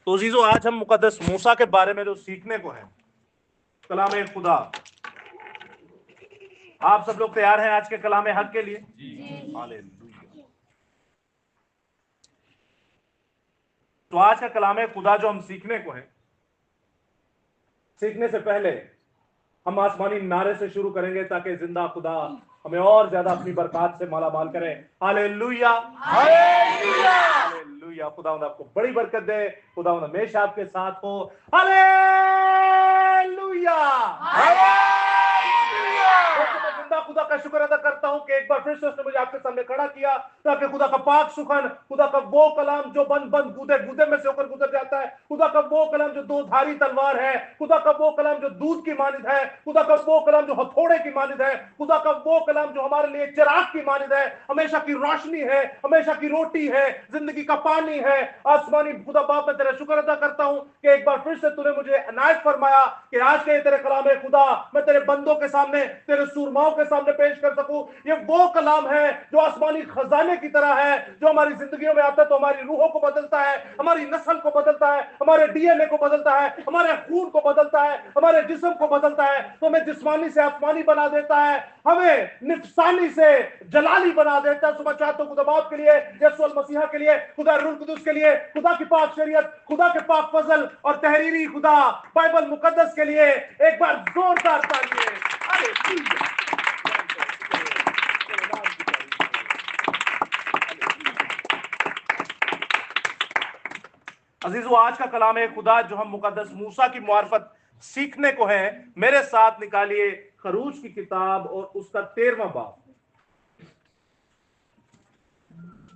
तो अजीजों, आज हम मुकद्दस मूसा के बारे में जो सीखने को है, कलाम खुदा। आप सब लोग तैयार हैं आज के कलाम हक के लिए? हालेलुया। तो आज का कलाम खुदा जो हम सीखने को है, सीखने से पहले हम आसमानी नारे से शुरू करेंगे ताकि जिंदा खुदा हमें और ज्यादा अपनी बरकत से माला माल करे। Hallelujah, hallelujah, hallelujah. खुदावंद आपको बड़ी बरकत दे, खुदावंद हमेशा आपके साथ हो। Hallelujah, hallelujah. मैं जिंदा खुदा का शुक्र अदा करता हूं कि एक बार फिर से उसने मुझे आपके सामने खड़ा किया ताकि खुदा का पाक सुखन, खुदा का वो कलाम जो बंद बंद गूदे गूदे में से होकर गुजर जाता है, खुदा का वो कलाम जो दो धारी तलवार है, खुदा का वो कलाम जो दूध की मानिद है, खुदा का वो कलाम जो हथौड़े की मानिद है, खुदा का वो कलाम जो हमारे लिए चिराग की मानिद है, हमेशा की रोशनी है, हमेशा की रोटी है, जिंदगी का पानी है। आसमानी खुदा बाप, मैं तेरा शुक्र अदा करता हूं कि एक बार फिर से तूने मुझे अनायत फरमाया कि आज के तेरे कलाम है खुदा मैं तेरे बंदों के सामने, तेरे सूरमाओं के सामने पेश कर सकूं। ये वो कलाम है जो आसमानी खजाने की तरह है, जो हमारी जिंदगियों में आता है तो हमारी रूहों को बदलता है, हमारी नस्ल को बदलता है, हमारे डीएनए को बदलता है, हमारे खून को बदलता है, हमारे जिस्म को बदलता है, तो हमें जिस्मानी से आसमानी बना देता है, हमें निफसानी से जलाली बना देता है। सुबह चाहता हूं खुदा बाप के लिए, यीशु मसीहा के लिए, खुदा रूह कुदूस के लिए, खुदा की पाक शरीयत, खुदा के पाक फजल और तहरीरी खुदा बाइबल मुकद्दस के लिए एक बार जोरदार तालियां। हालेलुया। अजीजों, आज का कलाम है खुदा जो हम मुकद्दस मूसा की मार्फत सीखने को है, मेरे साथ निकालिए खरूज की किताब और उसका 13वां बाब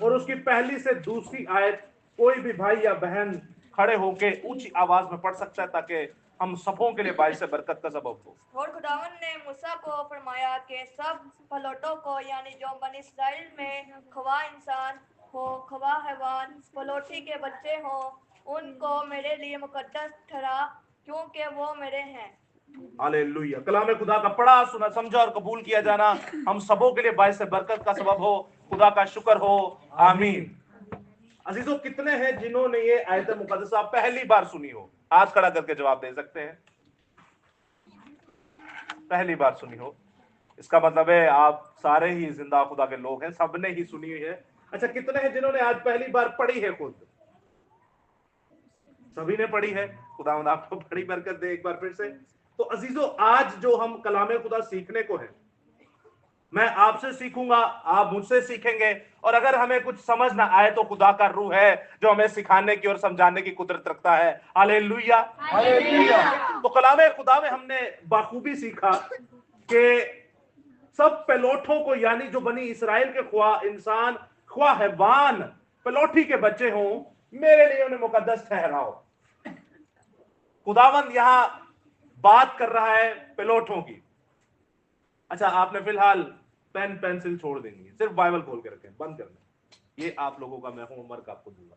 और उसकी पहली से दूसरी आयत। कोई भी भाई या बहन खड़े होके ऊंची आवाज में पढ़ सकता है ताकि हम सबों के लिए बाइस से बरकत का सबब हो। और खुदावन ने मूसा को फरमाया कि सब पलोटों को, यानी जो बनी इस्राइल में खवा इंसान हो, खवा हैवान, पलोटी के बच्चे हो, उनको मेरे लिए मुकद्दस ठहरा, क्योंकि वो मेरे हैं। हालेलुया। कलाम खुदा का पढ़ा, सुना, समझा और कबूल किया जाना हम सबों के लिए बाइस से बरकत का सबब हो। खुदा का शुक्र हो, आमीन। अजीजों, कितने हैं जिन्होंने ये आयत मुकद्दसा पहली बार सुनी हो? हाथ खड़ा करके जवाब दे सकते हैं। पहली बार सुनी हो, इसका मतलब है आप सारे ही जिंदा खुदा के लोग हैं, सबने ही सुनी हुई है। अच्छा, कितने हैं जिन्होंने आज पहली बार पढ़ी है? खुद सभी ने पढ़ी है। खुदावंद आपको बड़ी बरकत दे एक बार फिर से। तो अजीजों, आज जो हम कलाम खुदा सीखने को है, मैं आपसे सीखूंगा, आप मुझसे सीखेंगे, और अगर हमें कुछ समझ ना आए तो खुदा का रूह है जो हमें सिखाने की और समझाने की कुदरत रखता है। Hallelujah, hallelujah. तो कलाम खुदा में हमने बाखूबी सीखा कि सब पेलोठों को, यानी जो बनी इसराइल के ख्वा इंसान, ख्वा हैवान, पेलोठी के बच्चे हों, मेरे लिए उन्हें मुकद्दस ठहराओ। खुदावंद यहां बात कर रहा है पेलोठों की। अच्छा, आपने फिलहाल पेन पेंसिल छोड़ देंगे, सिर्फ बाइबल खोल के रखें, बंद कर दें। ये आप लोगों का मैं होमवर्क आपको दूंगा,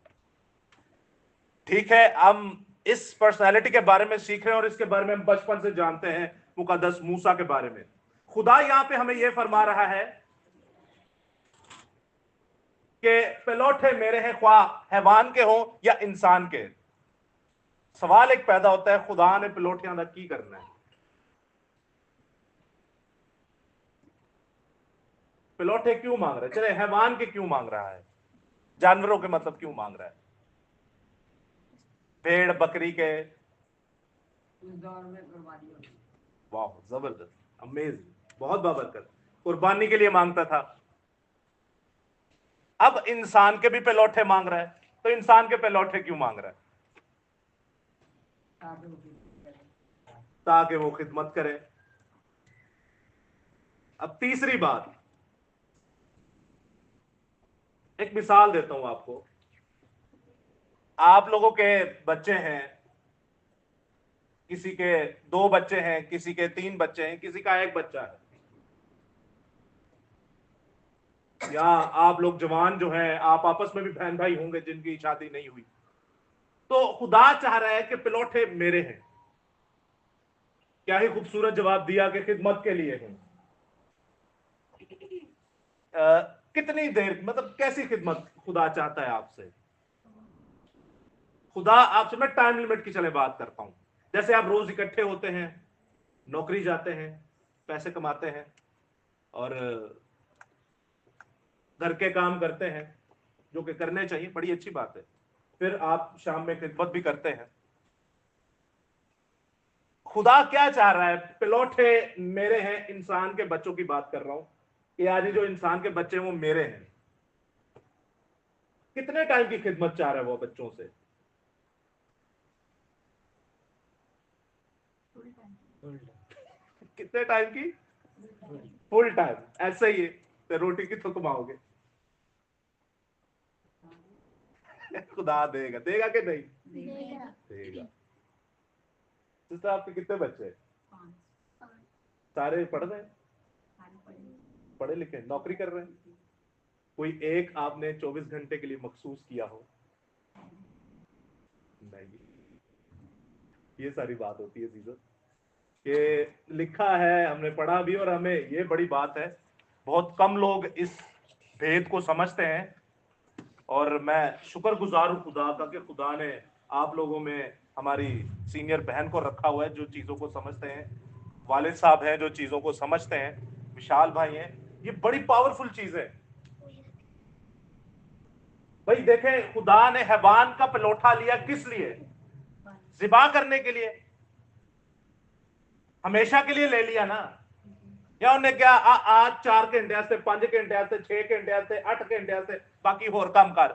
ठीक है? हम इस पर्सनालिटी के बारे में सीख रहे हैं और इसके बारे में हम बचपन से जानते हैं, मुकद्दस मूसा के बारे में। खुदा यहां पे हमें यह फरमा रहा है कि पेलोठे मेरे हैं, ख्वा हैवान के हों या इंसान के। सवाल एक पैदा होता है, खुदा ने पेलोठियां दा की करना है? पेलोठे क्यों मांग रहा है? चले, हैवान के क्यों मांग रहा है? जानवरों के मतलब क्यों मांग रहा है? भेड़ बकरी के? वाह, जबरदस्त, अमेजिंग, बहुत बाबरकत। कुर्बानी के लिए मांगता था। अब इंसान के भी पेलोठे मांग रहा है, तो इंसान के पेलोठे क्यों मांग रहा है? ताकि वो खिदमत करे। अब तीसरी बात, एक मिसाल देता हूं आपको। आप लोगों के बच्चे हैं, किसी के 2 बच्चे हैं, किसी के 3 बच्चे हैं, किसी का 1 बच्चा है, या आप लोग जवान जो हैं, आप आपस में भी बहन भाई होंगे जिनकी शादी नहीं हुई। तो खुदा चाह रहा है कि पिलोठे मेरे हैं। क्या ही खूबसूरत जवाब दिया कि खिदमत के लिए हैं। कितनी देर, मतलब कैसी खिदमत खुदा चाहता है आपसे? खुदा आपसे, मैं टाइम लिमिट की चले बात करता हूं। जैसे आप रोज इकट्ठे होते हैं, नौकरी जाते हैं, पैसे कमाते हैं और घर के काम करते हैं, जो कि करने चाहिए, बड़ी अच्छी बात है। फिर आप शाम में खिदमत भी करते हैं। खुदा क्या चाह रहा है? पिलौठे मेरे हैं, इंसान के बच्चों की बात कर रहा हूं कि आज जो इंसान के बच्चे हैं वो मेरे हैं। कितने टाइम की खिदमत चाह रहा है वो बच्चों से? कितने टाइम की? Full time. ऐसे ही है, तो रोटी की तो कमाओगे। खुदा देगा, देगा कि नहीं? देगा। सिस्टर, आपके कितने बच्चे हैं? सारे पढ़ रहे हैं? पढ़े लिखे, नौकरी कर रहे हैं? कोई एक आपने 24 घंटे के लिए मखसूस किया हो? नहीं। ये सारी बात होती है चीजों कि लिखा है, हमने पढ़ा भी, और हमें ये बड़ी बात है, बहुत कम लोग इस भेद को समझते हैं। और मैं शुक्रगुजार हूं खुदा का कि खुदा ने आप लोगों में हमारी सीनियर बहन को रखा हुआ है जो चीज़ों को समझते हैं, वालिद साहब हैं जो चीज़ों को समझते हैं, विशाल भाई हैं। ये बड़ी पावरफुल चीज़ है भाई। देखें, खुदा ने हैवान का पलोठा लिया किस लिए? ज़िबा करने के लिए। हमेशा के लिए ले लिया ना? या उन्हें क्या आज 4 घंटे से 5 घंटे से 6 घंटे से 8 घंटे से बाकी होर काम कर।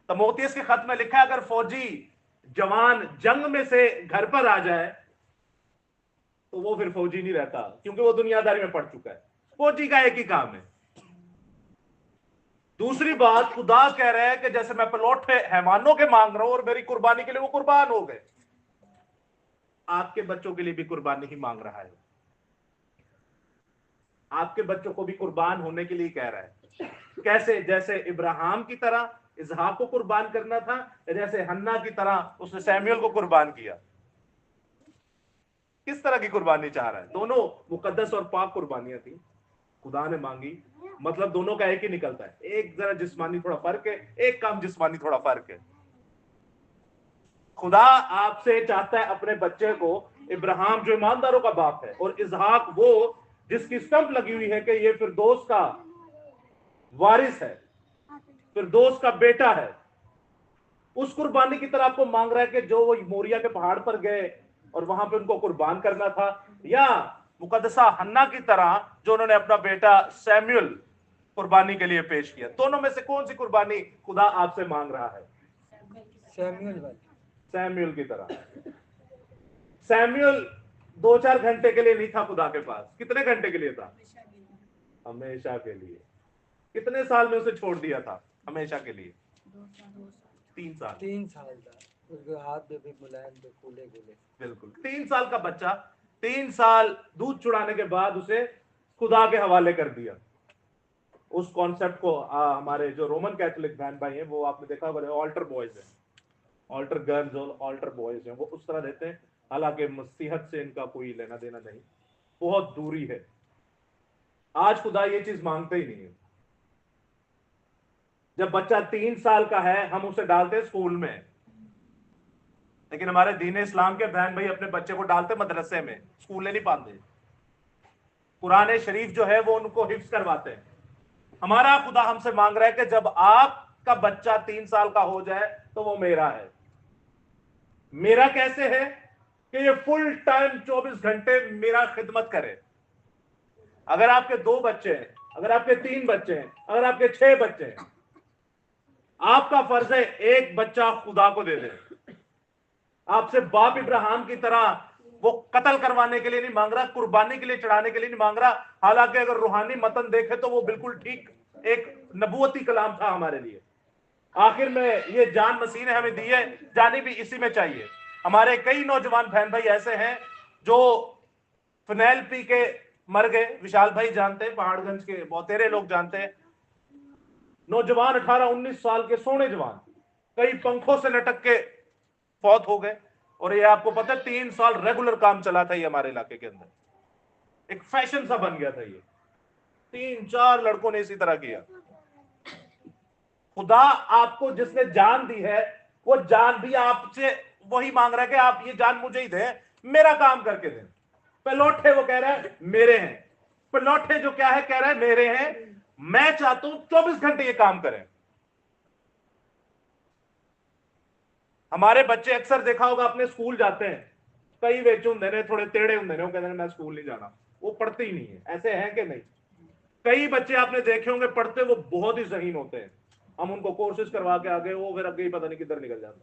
तमोथियस के खत में लिखा है, अगर फौजी जवान जंग में से घर पर आ जाए तो वो फिर फौजी नहीं रहता, क्योंकि वो दुनियादारी में पड़ चुका है। फौजी का एक ही काम है। दूसरी बात, खुदा कह रहे हैं कि जैसे मैं पलौठे हैवानों के मांग रहा हूं और मेरी कुर्बानी के लिए वो कुर्बान हो गए, आपके बच्चों के लिए भी कुर्बानी ही मांग रहा है। आपके बच्चों को भी कुर्बान होने के लिए कह रहा है। कैसे? जैसे इब्राहिम की तरह इसहाक को कुर्बान करना था, जैसे हन्ना की तरह उसने सैमुअल को कुर्बान किया। किस तरह की कुर्बानी चाह रहा है? दोनों मुकद्दस और पाक कुर्बानियां थी, खुदा ने मांगी। मतलब दोनों का एक ही निकलता है। एक जरा जिस्मानी थोड़ा फर्क है, एक काम जिस्मानी थोड़ा फर्क है। खुदा आपसे चाहता है अपने बच्चे को, इब्राहिम जो ईमानदारों का बाप है, और इसहाक वो जिसकी स्टंप लगी हुई है कि ये फिरदौस का वारिस है, फिरदौस का बेटा है, उस कुर्बानी की तरह आपको मांग रहा है कि जो वो मोरिया के पहाड़ पर गए और वहां पे उनको कुर्बान करना था, या मुकद्दसा हन्ना की तरह जो उन्होंने अपना बेटा सैमुअल कुर्बानी के लिए पेश किया। दोनों में से कौन सी कुर्बानी खुदा आपसे मांग रहा है? सैमुअल की तरह। सैमुअल 2-4 घंटे के लिए नहीं था खुदा के पास। कितने घंटे के लिए था? हमेशा के लिए। कितने साल में उसे छोड़ दिया था हमेशा के लिए? 3 साल। 3 साल था, उसके हाथ में भी मुलायम थे, कूले कूले। बिल्कुल, 3 साल का बच्चा 3 साल दूध चुराने के बाद उसे खुदा के हवाले कर दिया। उस कॉन्सेप्ट को हमारे जो रोमन कैथोलिक बहन भाई हैं, वो आपने देखा होगा, ऑल्टर बॉयज हैं, ऑल्टर गर्ल्स और ऑल्टर बॉयज हैं, वो उस तरह देते हैं। हालांकि मसीहत से इनका कोई लेना देना नहीं, बहुत दूरी है। आज खुदा ये चीज मांगते ही नहीं है। जब बच्चा 3 साल का है हम उसे डालते हैं स्कूल में, लेकिन हमारे दीन इस्लाम के बहन भाई अपने बच्चे को डालते मदरसे में, स्कूल नहीं पाते। कुरान शरीफ जो है वो उनको हिफ्ज करवाते हैं। हमारा खुदा हमसे मांग रहा है कि जब आपका बच्चा 3 साल का हो जाए तो वो मेरा है। मेरा कैसे है? कि ये फुल टाइम 24 घंटे मेरा खिदमत करे। अगर आपके 2 बच्चे हैं, अगर आपके 3 बच्चे हैं, अगर आपके 6 बच्चे हैं, आपका फर्ज है एक बच्चा खुदा को दे दे। आपसे बाप इब्राहिम की तरह वो कत्ल करवाने के लिए नहीं मांग रहा, कुर्बानी के लिए चढ़ाने के लिए नहीं मांग रहा। हालांकि अगर रूहानी मतन देखे तो वो बिल्कुल ठीक एक नबूवती कलाम था हमारे लिए। आखिर में ये जान मसीह ने हमें दी है, जानी भी इसी में चाहिए। हमारे कई नौजवान बहन भाई ऐसे हैं जो फिनाइल पी के मर गए। विशाल भाई जानते हैं, पहाड़गंज के बहुतेरे लोग जानते हैं। नौजवान 18-19 साल के सोने जवान कई पंखों से लटक के फौत हो गए। और ये आपको पता है 3 साल रेगुलर काम चला था ये हमारे इलाके के अंदर, एक फैशन सा बन गया था ये। 3-4 लड़कों ने इसी तरह किया। खुदा आपको जिसने जान दी है, वो जान भी आपसे वही मांग रहा है कि आप ये जान मुझे ही दें, मेरा काम करके दें। पलौठे वो कह रहा है मेरे हैं। पलौठे जो क्या है, कह रहा है मेरे हैं, मैं चाहता हूं 24 घंटे ये काम करें। हमारे बच्चे अक्सर देखा होगा, अपने स्कूल जाते हैं, कई वेच होंगे ने, थोड़े टेढ़े होंगे ने, वो कहते हैं मैं स्कूल नहीं जाना, वो पढ़ते ही नहीं है। ऐसे हैं कि नहीं? कई बच्चे आपने देखे होंगे पढ़ते, वो बहुत ही ज़हीन होते हैं, हम उनको कोर्सेज करवा के आगे, वो फिर अगे ही पता नहीं किधर निकल जाता।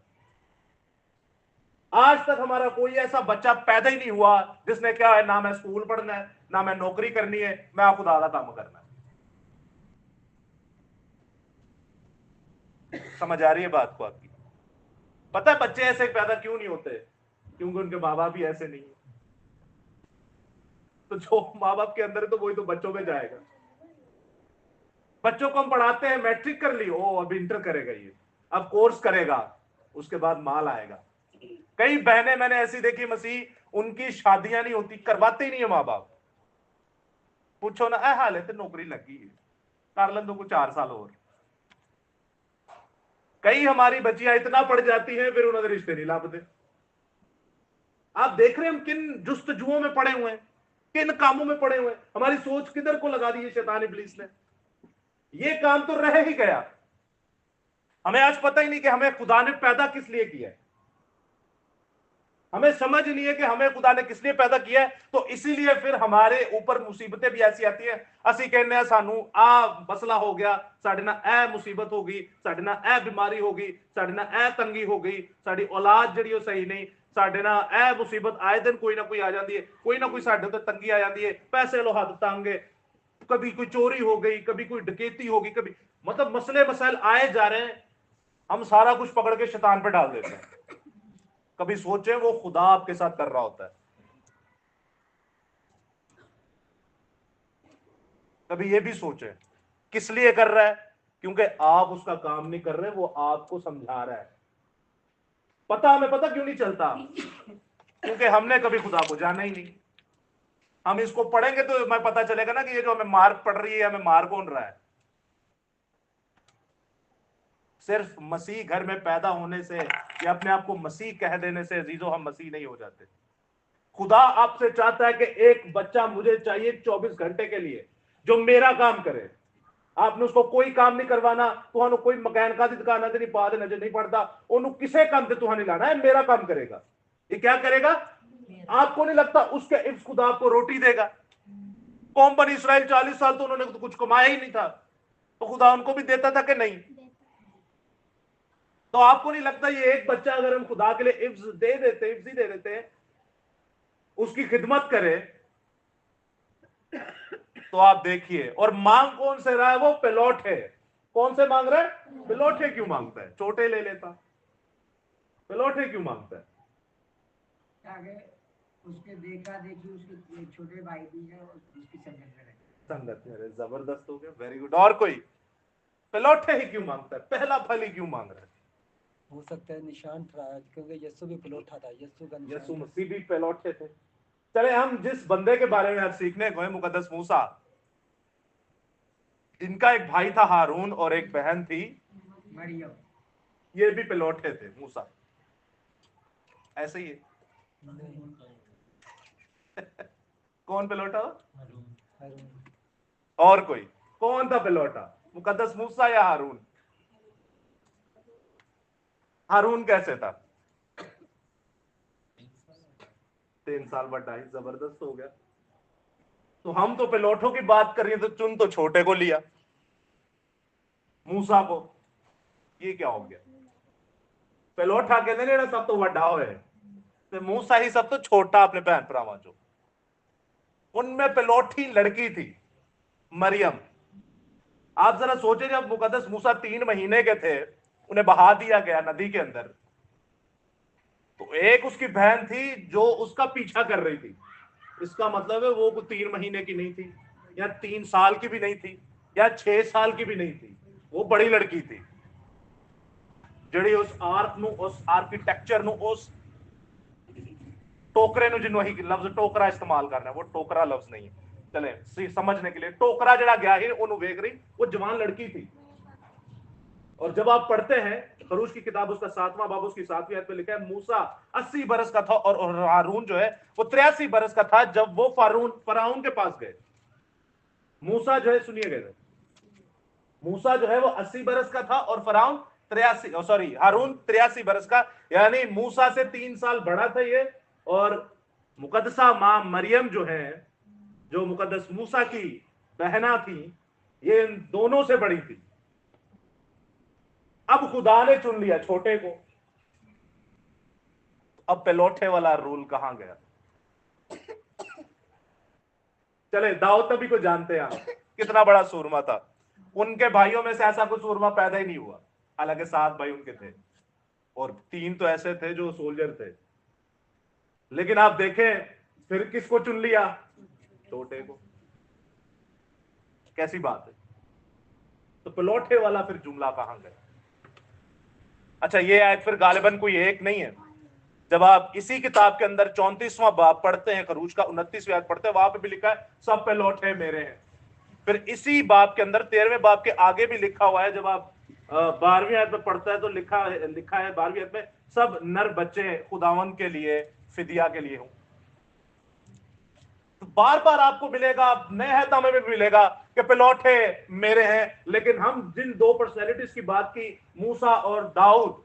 आज तक हमारा कोई ऐसा बच्चा पैदा ही नहीं हुआ जिसने क्या है, ना मैं स्कूल पढ़ना है, ना मैं नौकरी करनी है, मैं खुदा का काम करना है। समझ आ रही है बात को आपकी? पता है बच्चे ऐसे पैदा क्यों नहीं होते? क्योंकि उनके माँ बाप ही ऐसे नहीं है। तो जो माँ बाप के अंदर है तो वही तो बच्चों में जाएगा। बच्चों को हम पढ़ाते हैं, मैट्रिक कर ली, ओ अब इंटर करेगा, ये अब कोर्स करेगा, उसके बाद माल आएगा। कई बहनें मैंने ऐसी देखी मसीह, उनकी शादियां नहीं होती, करवाते ही नहीं है माँ बाप। पूछो ना, हाल है तो नौकरी लगी है, कर लन को 4 साल और। कई हमारी बच्चियां इतना पढ़ जाती हैं, फिर उन्होंने रिश्ते नहीं लाभते। आप देख रहे हैं हम किन जुस्तजुओं में पड़े हुए हैं, किन कामों में पड़े हुए हैं, हमारी सोच किधर को लगा दी है शैतान इब्लीस ने। ये काम तो रह ही गया। हमें आज पता ही नहीं कि हमें खुदा ने पैदा किस लिए किया है। हमें समझ नहीं है कि हमें खुदा ने किस लिए पैदा किया है। तो इसीलिए फिर हमारे ऊपर मुसीबतें भी ऐसी आती है। ਅਸੀਂ कहने हैं सानू आ मसला हो गया, साडे ना ए मुसीबत हो गई, साडे ना ए बीमारी हो गई, साडे ना ए तंगी हो गई, साडी औलाद जड़ी वो सही नहीं, साडे ना ए मुसीबत आए दिन कोई ना कोई आ जाती है, कोई ना कोई साडे ते तंगी आ जाती है, पैसे लो हद तंग है, कभी कोई चोरी हो गई, कभी कोई डकैती होगी, कभी मतलब मसले मसाइल आए जा रहे हैं। हम सारा कुछ पकड़ के शैतान पे डाल देते हैं। कभी सोचे वो खुदा आपके साथ कर रहा होता है? कभी ये भी सोचे किस लिए कर रहा है? क्योंकि आप उसका काम नहीं कर रहे, वो आपको समझा रहा है। पता हमें पता क्यों नहीं चलता? क्योंकि हमने कभी खुदा को जाना ही नहीं। हम इसको पढ़ेंगे तो हमें पता चलेगा ना कि ये जो हमें मार पड़ रही है, हमें मार कौन रहा है। सिर्फ मसीह घर में पैदा होने से या अपने आप को मसीह कह देने से अजीजों हम मसीह नहीं हो जाते। खुदा आपसे चाहता है कि एक बच्चा मुझे चाहिए 24 घंटे के लिए, जो मेरा काम करे। आपने उसको कोई काम नहीं करवाना, तुहानू कोई मकैन का दुकाना नहीं पा देना, जो नहीं पड़ता ओनू किसे काम से तुहां नहीं लाना है, मेरा काम करेगा। ये क्या करेगा? आपको नहीं लगता उसके इफ्स खुदा आपको रोटी देगा? कौम बनी इसराइल 40 साल तो उन्होंने तो कुछ कमाया ही नहीं था, तो खुदा उनको भी देता था कि नहीं? तो आपको नहीं लगता ये एक बच्चा अगर हम खुदा के लिए इफ्स दे देते, इफ्स ही दे देते, उसकी खिदमत करे, तो आप देखिए। और मांग कौन से रहा है? वो पिलौठे। कौन से मांग रहा है? पिलौठे क्यों मांगता है? छोटे ले लेता, पिलौठे क्यों मांगता है? आगे उसके देखा देखी उसके छोटे भाई भी है, उसकी संगत में रहे। संगत में रहे, जबरदस्त हो गया, वेरी गुड। और कोई? पिलौठे ही क्यों मांगता है? पहला फल ही क्यों मांग रहा है? हो सकता है निशान ठहराया, क्योंकि यीशु भी पिलौठा था, यीशु का यीशु निशान। मसीह भी पिलौठे थे। चले हम जिस बंदे के बारे में आज सीखने गए, मुकद्दस मूसा, इनका एक भाई था हारून और एक बहन थी मरियम। ये भी पिलौठे थे। मूसा ऐसे ही है। कौन पिलौठा? हारून। और कोई? कौन था पिलौठा? मुकद्दस मूसा या हारून? हारून कैसे था? 3 साल बड़ा ही, जबरदस्त हो गया। तो हम तो पिलौठों की बात कर रहे हैं, तो चुन तो छोटे को लिया, मूसा को। ये क्या हो गया? पिलौठा कहते ने सब तो वड्डा होए, ते मूसा ही सब तो छोटा अपने भैन भरावां चो। उनमें पिलौठी लड़की थी मरियम। आप जरा सोचे, जब मुकद्दस मूसा 3 महीने के थे, उन्हें बहा दिया गया नदी के अंदर, तो एक उसकी बहन थी जो उसका पीछा कर रही थी। इसका मतलब है वो 3 महीने की नहीं थी, या 3 साल की भी नहीं थी, या 6 साल की भी नहीं थी। वो बड़ी लड़की थी ਜਿਹੜੀ ਉਸ ਆਰਕ ਨੂੰ, ਉਸ ਆਰਕੀਟੈਕਚਰ ਨੂੰ, ਉਸ टोकरे ਨੂੰ, ਜਿਹਨੂੰ ਅਸੀਂ ਲਫ਼ਜ਼ ਟੋਕਰਾ इस्तेमाल करना है, वो टोकरा लफ्ज नहीं है, चले समझने के लिए, टोकरा जड़ा गया है ਉਹਨੂੰ ਵੇਖ ਰਹੀ, वो जवान लड़की थी। और जब आप पढ़ते हैं खरूज की किताब उसका 7वां बाब उसकी 7वीं आयत में लिखा है मूसा 80 बरस का था और हारून जो है वो 83 बरस का था जब वो फराउन के पास गए। मूसा जो है, सुनिए गए, मूसा जो है वो 80 बरस का था और फराउन 83, सॉरी हारून 83 बरस का, यानी मूसा से 3 साल बड़ा था ये। और मुकद्दसा मां मरियम जो है, जो मुकद्दस मूसा की बहना थी, ये इन दोनों से बड़ी थी। अब खुदा ने चुन लिया छोटे को। अब पेलोठे वाला रूल कहां गया? चले दाऊद नबी को जानते हैं आप, कितना बड़ा सूरमा था। उनके भाइयों में से ऐसा कोई सूरमा पैदा ही नहीं हुआ, हालांकि 7 भाई उनके थे और 3 तो ऐसे थे जो सोल्जर थे। लेकिन आप देखें फिर किसको चुन लिया? छोटे को। कैसी बात है? तो पेलोठे वाला फिर जुमला कहां गया? अच्छा, ये आयत फिर गालिबन कोई एक नहीं है। जब आप इसी किताब के अंदर 34वां बाब पढ़ते हैं, खरूज का 29वीं आयत पढ़ते हैं, वहां पे भी लिखा है सब पेलोठे मेरे हैं। फिर इसी बाब के अंदर 13वें बाब के आगे भी लिखा हुआ है, जब आप 12वीं आयत में पढ़ता है तो लिखा है 12वीं आयत में सब नर बच्चे खुदावन के लिए फिदिया के लिए हूं। तो बार बार आपको मिलेगा, नए हैता में भी मिलेगा कि पेलोठे मेरे हैं। लेकिन हम जिन 2 पर्सनैलिटीज की बात की, मूसा और दाऊद,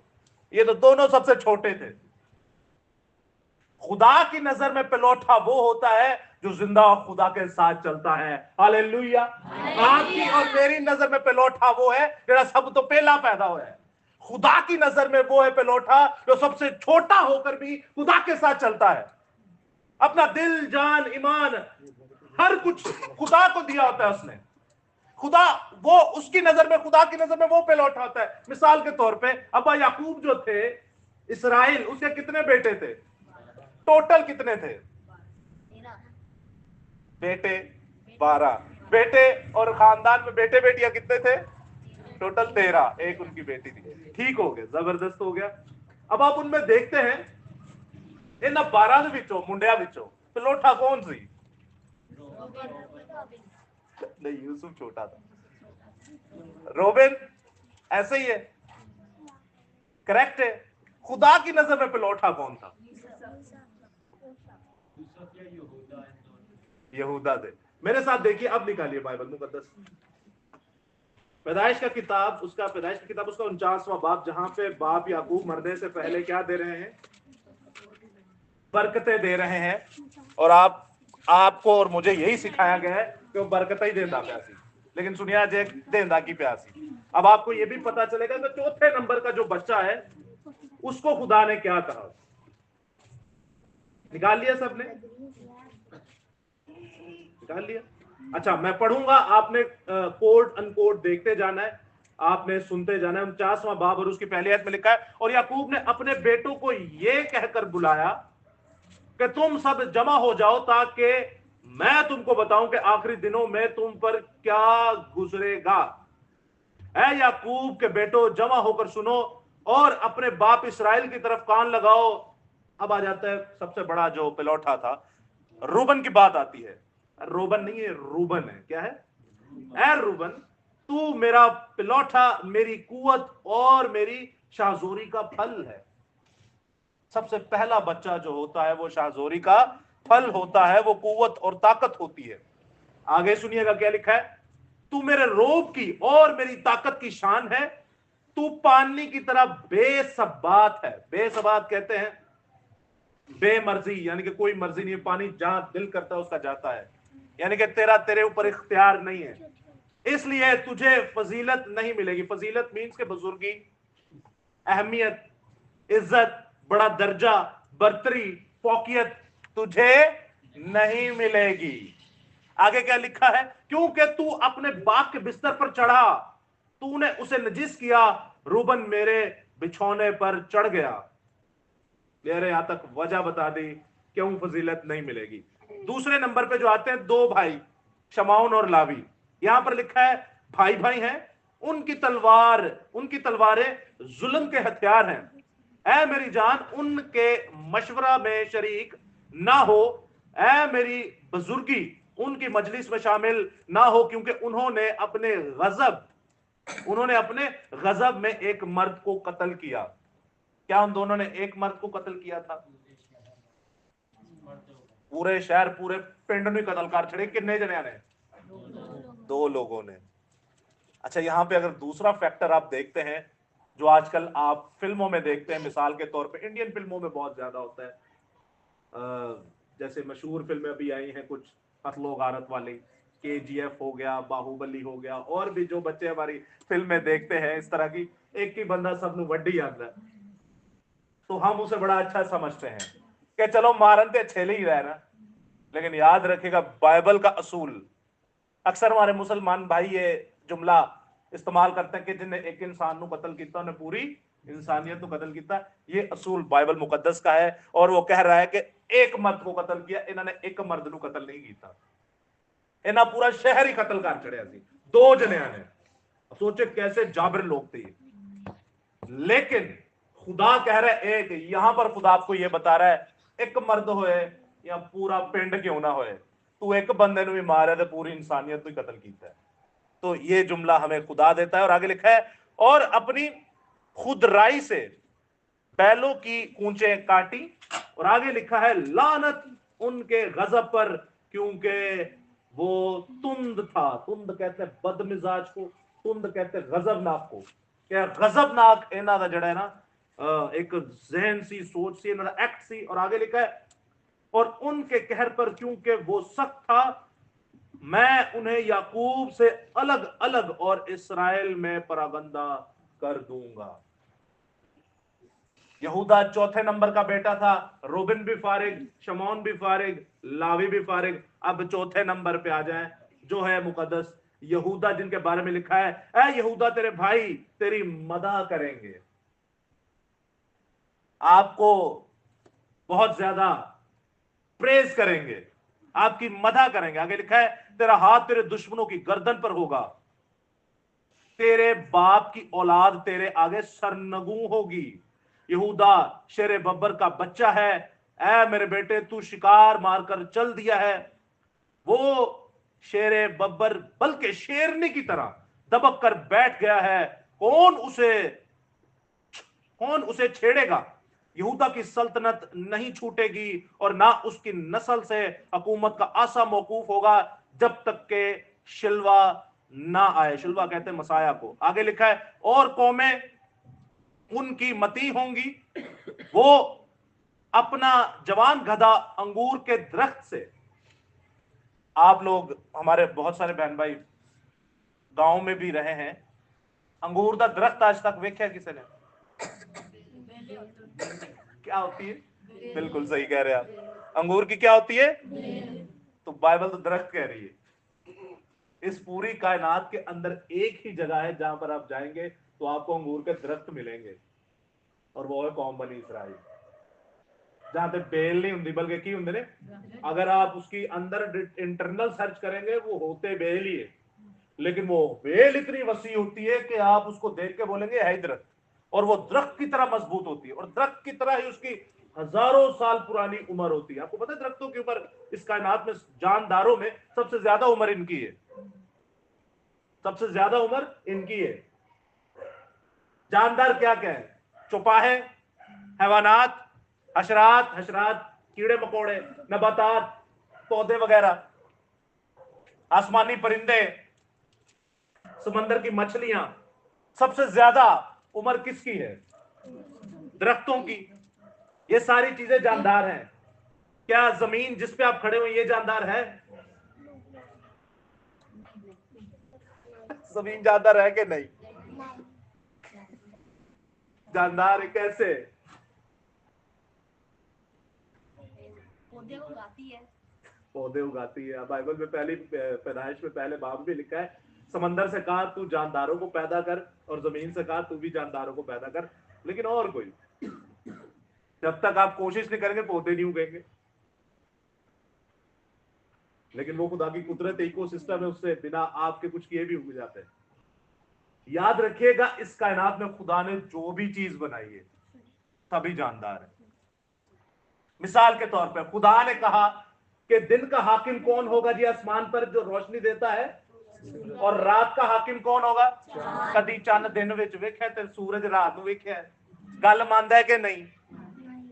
ये तो दोनों सबसे छोटे थे। खुदा की नजर में पेलोठा वो होता है जो जिंदा खुदा के साथ चलता है। हालेलुया। आपकी और मेरी नजर में पेलोठा वो है जो सब तो पहला पैदा हुआ है। खुदा की नजर में वो है पेलोठा जो सबसे छोटा होकर भी खुदा के साथ चलता है। अपना दिल, जान, ईमान, हर कुछ खुदा को दिया होता है उसने। खुदा वो, उसकी नजर में, खुदा की नजर में वो पेलोठा होता है। मिसाल के तौर पे अब्बा याकूब जो थे, इसराइल, उसके कितने बेटे थे? टोटल कितने थे बेटे? 12 बेटे। और खानदान में बेटे बेटियां कितने थे? टोटल 13। एक उनकी बेटी थी। ठीक हो गया, जबरदस्त हो गया। अब आप उनमें देखते हैं इन 12 विचों, मुंडिया विचों पेलोठा कौन सी? नहीं, यूसुफ छोटा था। रोबेन ऐसे ही है, करेक्ट है। खुदा की नजर में पेलोठा कौन था? यहूदा थे। मेरे साथ देखिए, अब निकालिए बाइबल मुकद्दस, पैदाइश का किताब, उसका 49वां बाब, जहां पे बाप याकूब मरने से पहले क्या दे रहे हैं? बरकतें दे रहे हैं। और आपको और मुझे यही सिखाया गया है कि वो बरकतें ही देता प्यासी, लेकिन सुनिया जे देंदा की प्यासी। अब आपको ये भी पता चलेगा कि चौथे नंबर का जो बच्चा है उसको खुदा ने क्या कहा। निकाल लिया सबने? निकाल लिया? अच्छा, मैं पढ़ूंगा, आपने कोड अनकोड देखते जाना है, आपने सुनते जाना है। 49वां बाब और उसकी पहली आयत में लिखा है, और याकूब ने अपने बेटों को यह कहकर बुलाया कि तुम सब जमा हो जाओ ताकि मैं तुमको बताऊं कि आखिरी दिनों में तुम पर क्या गुजरेगा। ऐ याकूब के बेटो, जमा होकर सुनो और अपने बाप इसराइल की तरफ कान लगाओ। अब आ जाता है सबसे बड़ा जो पेलोठा था, रूबन की बात आती है। रोबन नहीं है, रूबन है। क्या है? ऐ रूबन, तू मेरा पेलोठा, मेरी कुवत और मेरी शाहजोरी का फल है। सबसे पहला बच्चा जो होता है वो शाहजोरी का फल होता है, वो कुवत और ताकत होती है। आगे सुनिएगा क्या लिखा है, तू मेरे रोब की और मेरी ताकत की शान है। तू पानी की तरह बेसबात है। बेसबात कहते हैं बेमर्जी, यानी कि कोई मर्जी नहीं है। पानी जहां दिल करता है उसका जाता है, यानी कि तेरे ऊपर इख्तियार नहीं है, इसलिए तुझे फजीलत नहीं मिलेगी। फजीलत मीन्स के बुजुर्गी, अहमियत, इज्जत, बड़ा दर्जा, बर्तरी, फौकियत तुझे नहीं मिलेगी। आगे क्या लिखा है, क्योंकि तू अपने बाप के बिस्तर पर चढ़ा, तूने उसे नजिस किया। रूबन मेरे बिछौने पर चढ़ गया। यहां तक वजह बता दी क्यों फजीलत नहीं मिलेगी। दूसरे नंबर पे जो आते हैं 2 भाई, शमाउन और लावी, यहां पर लिखा है भाई भाई हैं, उनकी तलवारें जुल्म के हथियार हैं। ऐ मेरी जान, उनके मशवरा में शरीक ना हो। ऐ मेरी बुजुर्गी, उनकी मजलिस में शामिल ना हो, क्योंकि उन्होंने अपने गजब उन्होंने अपने गजब में एक मर्द को कत्ल किया। क्या उन दोनों ने एक मर्द को कत्ल किया था? पूरे शहर पूरे पिंड में कत्ल कर छड़े। कितने जने ने? दो लोगों ने। अच्छा, यहां पे अगर दूसरा फैक्टर आप देखते हैं जो आजकल आप फिल्मों में देखते हैं, मिसाल के तौर पे इंडियन फिल्मों में बहुत ज्यादा होता है, जैसे मशहूर फिल्में अभी आई हैं कुछ हथलो गारत वाली, KGF हो गया, बाहुबली हो गया, और भी जो बच्चे हमारी फिल्में देखते हैं इस तरह की, एक ही बंदा सबनु वड्डी आता है, तो हम उसे बड़ा अच्छा समझते हैं कि चलो मारन ते छेले ही रहे ना। लेकिन याद रखिएगा बाइबल का असूल, अक्सर हमारे मुसलमान भाई ये जुमला इस्तेमाल करते हैं कि जिन्हें एक इंसान को कत्ल किया उन्हें पूरी इंसानियत को कत्ल किया। ये असूल बाइबल मुकद्दस का है, और वो कह रहा है कि एक मर्द को कत्ल किया, इन्होंने एक मर्द को कत्ल नहीं किया, इन्हें पूरा शहर ही कत्ल कर चढ़िया सी, दो जनिया ने। सोचे कैसे जाबिर लोग थे। लेकिन खुदा कह रहा है एक, यहां पर खुदा आपको यह बता रहा है एक मर्द होए या पूरा पिंड क्यों ना होए, तू एक बंदे भी मारे तो पूरी इंसानियत भी कत्ल किया है। तो ये जुमला हमें खुदा देता है, और आगे लिखा है और अपनी खुदराई से बैलों की कूंचे काटी, और आगे लिखा है लानत उनके गजब पर, क्योंकि वो तुंद था। तुंद कहते हैं बदमिजाज को, तुंद कहते हैं गजबनाक को। क्या गजबनाक इन्हां दा जड़ा है ना, एक जहन सी, सोच सी, इन्हां दा एक्ट सी। और आगे लिखा है और उनके कहर पर क्योंकि वो सख्त था, मैं उन्हें याकूब से अलग अलग और इस्राएल में परागंदा कर दूंगा। यहूदा चौथे नंबर का बेटा था, रूबन भी फारिग, शमौन भी फारिग, लावी भी फारिग। अब चौथे नंबर पे आ जाएं, जो है मुकद्दस यहूदा, जिनके बारे में लिखा है ऐ यहूदा तेरे भाई तेरी मदह करेंगे, आपको बहुत ज्यादा प्रेज करेंगे, आपकी मदह करेंगे। आगे लिखा है तेरा हाथ तेरे दुश्मनों की गर्दन पर होगा, तेरे बाप की औलाद तेरे आगे सरनगू होगी। यहूदा शेर बब्बर का बच्चा है, ऐ मेरे बेटे तू शिकार मारकर चल दिया है। वो शेर बब्बर बल्कि शेरनी की तरह दबक कर बैठ गया है, कौन उसे छेड़ेगा। यहूदा की सल्तनत नहीं छूटेगी और ना उसकी नस्ल से हुकूमत का आसा मौकूफ होगा जब तक के शिलवा ना आए। शिलवा कहते हैं मसाया को। आगे लिखा है और कौमें उनकी मती होंगी, वो अपना जवान गधा अंगूर के दरख्त से। आप लोग हमारे बहुत सारे बहन भाई गांव में भी रहे हैं, अंगूर का दरख्त आज तक वेख्या किसी ने? क्या होती है? बिल्कुल सही कह रहे हैं आप, अंगूर की क्या होती है? तो बाइबल तो दरख्त कह रही है। इस पूरी कायनात के अंदर एक ही जगह है जहां पर आप जाएंगे तो आपको अंगूर के दरख्त मिलेंगे, और वो है कौम बनी इसराइल, जहां पे बेल नहीं होंगी बल्कि की होंगे ने। अगर आप उसकी अंदर इंटरनल सर्च करेंगे वो होते बेल ही है, लेकिन वो बेल इतनी वसी होती है कि आप उसको देख के बोलेंगे है दरख्त, और वो दरख्त की तरह मजबूत होती है, और दरख्त की तरह ही उसकी हजारों साल पुरानी उम्र होती है। आपको पता है दरख्तों की उम्र इस कायनात में, जानदारों में सबसे ज्यादा उम्र इनकी है, सबसे ज्यादा उम्र इनकी है। जानदार क्या क्या है? चौपाहे, हैवानात, हशरात, कीड़े मकोड़े, नबातात, पौधे वगैरह, आसमानी परिंदे, समंदर की मछलियां। सबसे ज्यादा उम्र किसकी है? दरख्तों की। ये सारी चीजें जानदार हैं। क्या जमीन जिस पे आप खड़े हुए ये जानदार है? जमीन जानदार है कि नहीं? जानदार है कैसे? पौधे उगाती है। बाइबल में पहली पैदाइश में पहले बाब में लिखा है समंदर से कहा तू जानदारों को पैदा कर, और जमीन से कहा तू भी जानदारों को पैदा कर। लेकिन और कोई, जब तक आप कोशिश नहीं करेंगे पौधे नहीं उगेंगे। लेकिन वो खुदा की कुदरत इकोसिस्टम है, उससे बिना आपके कुछ किए भी उग जाते हैं। याद रखिएगा इस कायनात में खुदा ने जो भी चीज बनाई है सभी जानदार है। मिसाल के तौर पर खुदा ने कहा कि दिन का हाकिम कौन होगा जी आसमान पर, जो रोशनी देता है और रात का हाकिम कौन होगा? कदी चंद दिन विच वेख्या ते सूरज रात ਨੂੰ ਵੇਖਿਆ? गल ਮੰਨਦਾ है कि नहीं?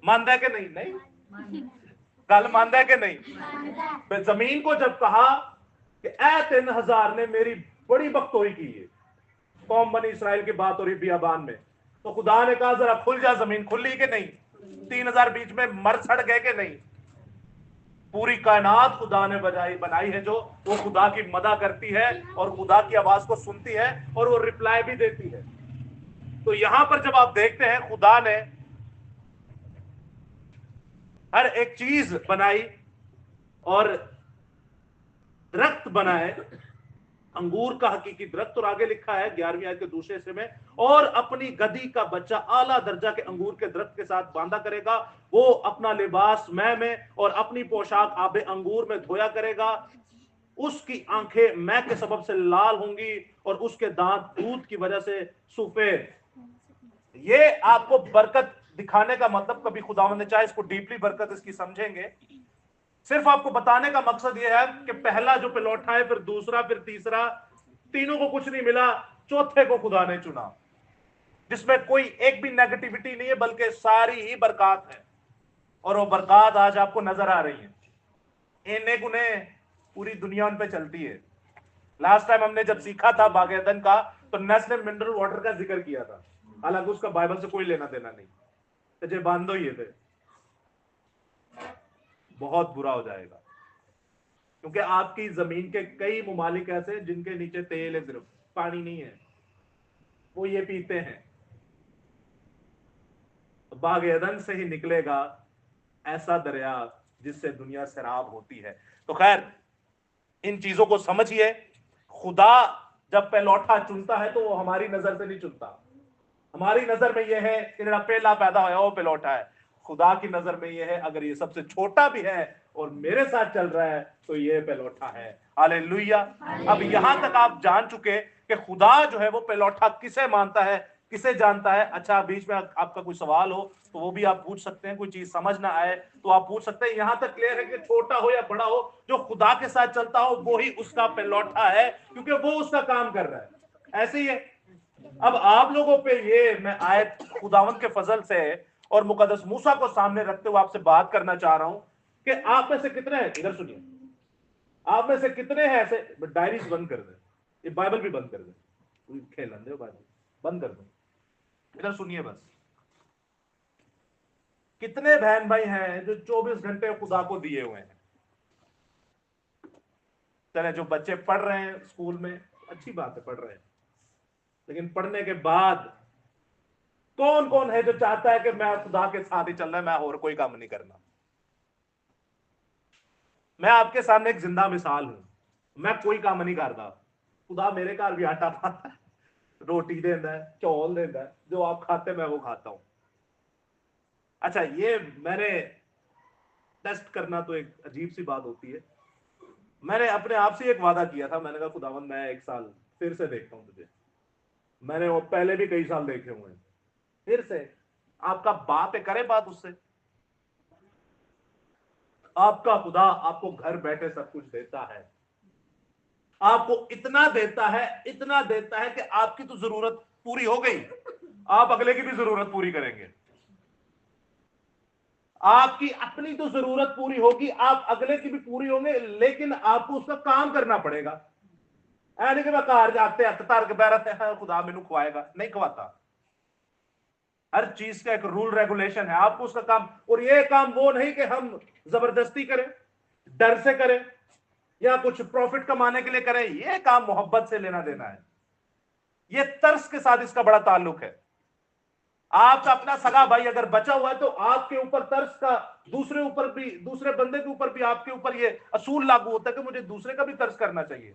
मानता है कि नहीं? नहीं, गल मानता है कि नहीं? मैं जमीन को जब कहा कि ऐ 3000 ने मेरी बड़ी बख्तोई की है, कौम बनी इसराइल की बात हो रही बियाबान में, तो खुदा ने कहा जरा खुल जा, जमीन खुली कि नहीं? 3000 बीच में मर सड़ गए कि नहीं? पूरी कायनात खुदा ने बनाई है, जो वो खुदा की मदद करती है और खुदा की आवाज को सुनती है और वो रिप्लाई भी देती है। तो यहां पर जब आप देखते हैं खुदा ने हर एक चीज बनाई और दरख्त बनाए, अंगूर का हकीकी दरख्त, और आगे लिखा है 11वीं आयत के दूसरे हिस्से में, और अपनी गधी का बच्चा आला दर्जा के अंगूर के दरख्त के साथ बांधा करेगा, वो अपना लिबास मैं में और अपनी पोशाक आबे अंगूर में धोया करेगा, उसकी आंखें मैं के सबब से लाल होंगी और उसके दांत दूध की वजह से सफेद। ये आपको बरकत दिखाने का मतलब, कभी खुदावंद ने चाहे इसको डीपली बरकत इसकी समझेंगे, सिर्फ आपको बताने का मकसद यह है कि पहला जो पिलौठा है, फिर दूसरा, फिर तीसरा, तीनों को कुछ नहीं मिला, चौथे को खुदा ने चुना, जिसमें कोई एक भी नेगेटिविटी नहीं है, बल्कि सारी ही बरकत है। और वो बरकत आज आपको नजर आ रही है। इन्हें गुने पूरी दुनिया उन पे चलती है। लास्ट टाइम हमने जब सीखा था बागेदन का, तो नेशनल मिनरल वाटर का जिक्र किया था, हालांकि उसका बाइबल से कोई लेना देना नहीं। तुझे बांधो ये थे, बहुत बुरा हो जाएगा, क्योंकि आपकी जमीन के कई मुमालिक ऐसे हैं जिनके नीचे तेल है, सिर्फ पानी नहीं है, वो ये पीते हैं। बाग एदन से ही निकलेगा ऐसा दरिया जिससे दुनिया शराब होती है। तो खैर, इन चीजों को समझिए। खुदा जब पहलौठा चुनता है तो वो हमारी नजर से नहीं चुनता। हमारी नजर में यह है कि जरा पहला पैदा होया वो पहलौठा है। खुदा की नजर में यह है, अगर ये सबसे छोटा भी है और मेरे साथ चल रहा है तो ये पहलौठा है। हालेलुया। अब यहां तक आप जान चुके कि खुदा जो है वो पहलौठा किसे मानता है, किसे जानता है। अच्छा, बीच में आपका कोई सवाल हो तो वो भी आप पूछ सकते हैं, कोई चीज समझ ना आए तो आप पूछ सकते हैं। यहां तक क्लियर है कि छोटा हो या बड़ा हो, जो खुदा के साथ चलता हो वो ही उसका पहलौठा है, क्योंकि वो उसका काम कर रहा है। ऐसे ही है। अब आप लोगों पे ये मैं आयत खुदावंद के फजल से और मुकद्दस मूसा को सामने रखते हुए आपसे बात करना चाह रहा हूं कि आप में से कितने हैं, इधर सुनिए, आप में से कितने हैं ऐसे, डायरीज बंद कर दे, ये बाइबल भी बंद कर दे, खेल दे, बाइबल बंद कर दो, इधर सुनिए बस। कितने बहन भाई हैं जो 24 घंटे खुदा को दिए हुए हैं? चले, जो बच्चे पढ़ रहे हैं स्कूल में, अच्छी बात है, पढ़ रहे हैं, लेकिन पढ़ने के बाद कौन कौन है जो चाहता है कि मैं खुदा के साथ ही चलना है, मैं और कोई काम नहीं करना? मैं आपके सामने एक जिंदा मिसाल हूं, मैं कोई काम नहीं करता, खुदा मेरे घर भी आटा पाता है, रोटी देता है, चौल देता है, जो आप खाते मैं वो खाता हूं। अच्छा, ये मैंने टेस्ट करना तो एक अजीब सी बात होती है। मैंने अपने आप से एक वादा किया था, मैंने कहा खुदावंद मैं एक साल फिर से देखता हूं तुझे। मैंने वो पहले भी कई साल देखे हुए हैं, फिर से आपका बाप है, करे बात उससे। आपका खुदा आपको घर बैठे सब कुछ देता है, आपको इतना देता है, इतना देता है कि आपकी तो जरूरत पूरी हो गई, आप अगले की भी जरूरत पूरी करेंगे। आपकी अपनी तो जरूरत पूरी होगी, आप अगले की भी पूरी होंगे, लेकिन आपको उसका काम करना पड़ेगा। ऐसे कि मैं कार जाते हथ धर के बह रहा है खुदा मैनू खुआएगा, नहीं खुआता। हर चीज का एक रूल रेगुलेशन है, आपको उसका काम, और ये काम वो नहीं कि हम जबरदस्ती करें, डर से करें या कुछ प्रॉफिट कमाने के लिए करें। ये काम मोहब्बत से लेना देना है, ये तर्स के साथ इसका बड़ा ताल्लुक है। आपका अपना सगा भाई अगर बचा हुआ है तो आपके ऊपर तर्स का, दूसरे ऊपर भी, दूसरे बंदे के ऊपर भी आपके ऊपर ये असूल लागू होता है कि मुझे दूसरे का भी तर्स करना चाहिए,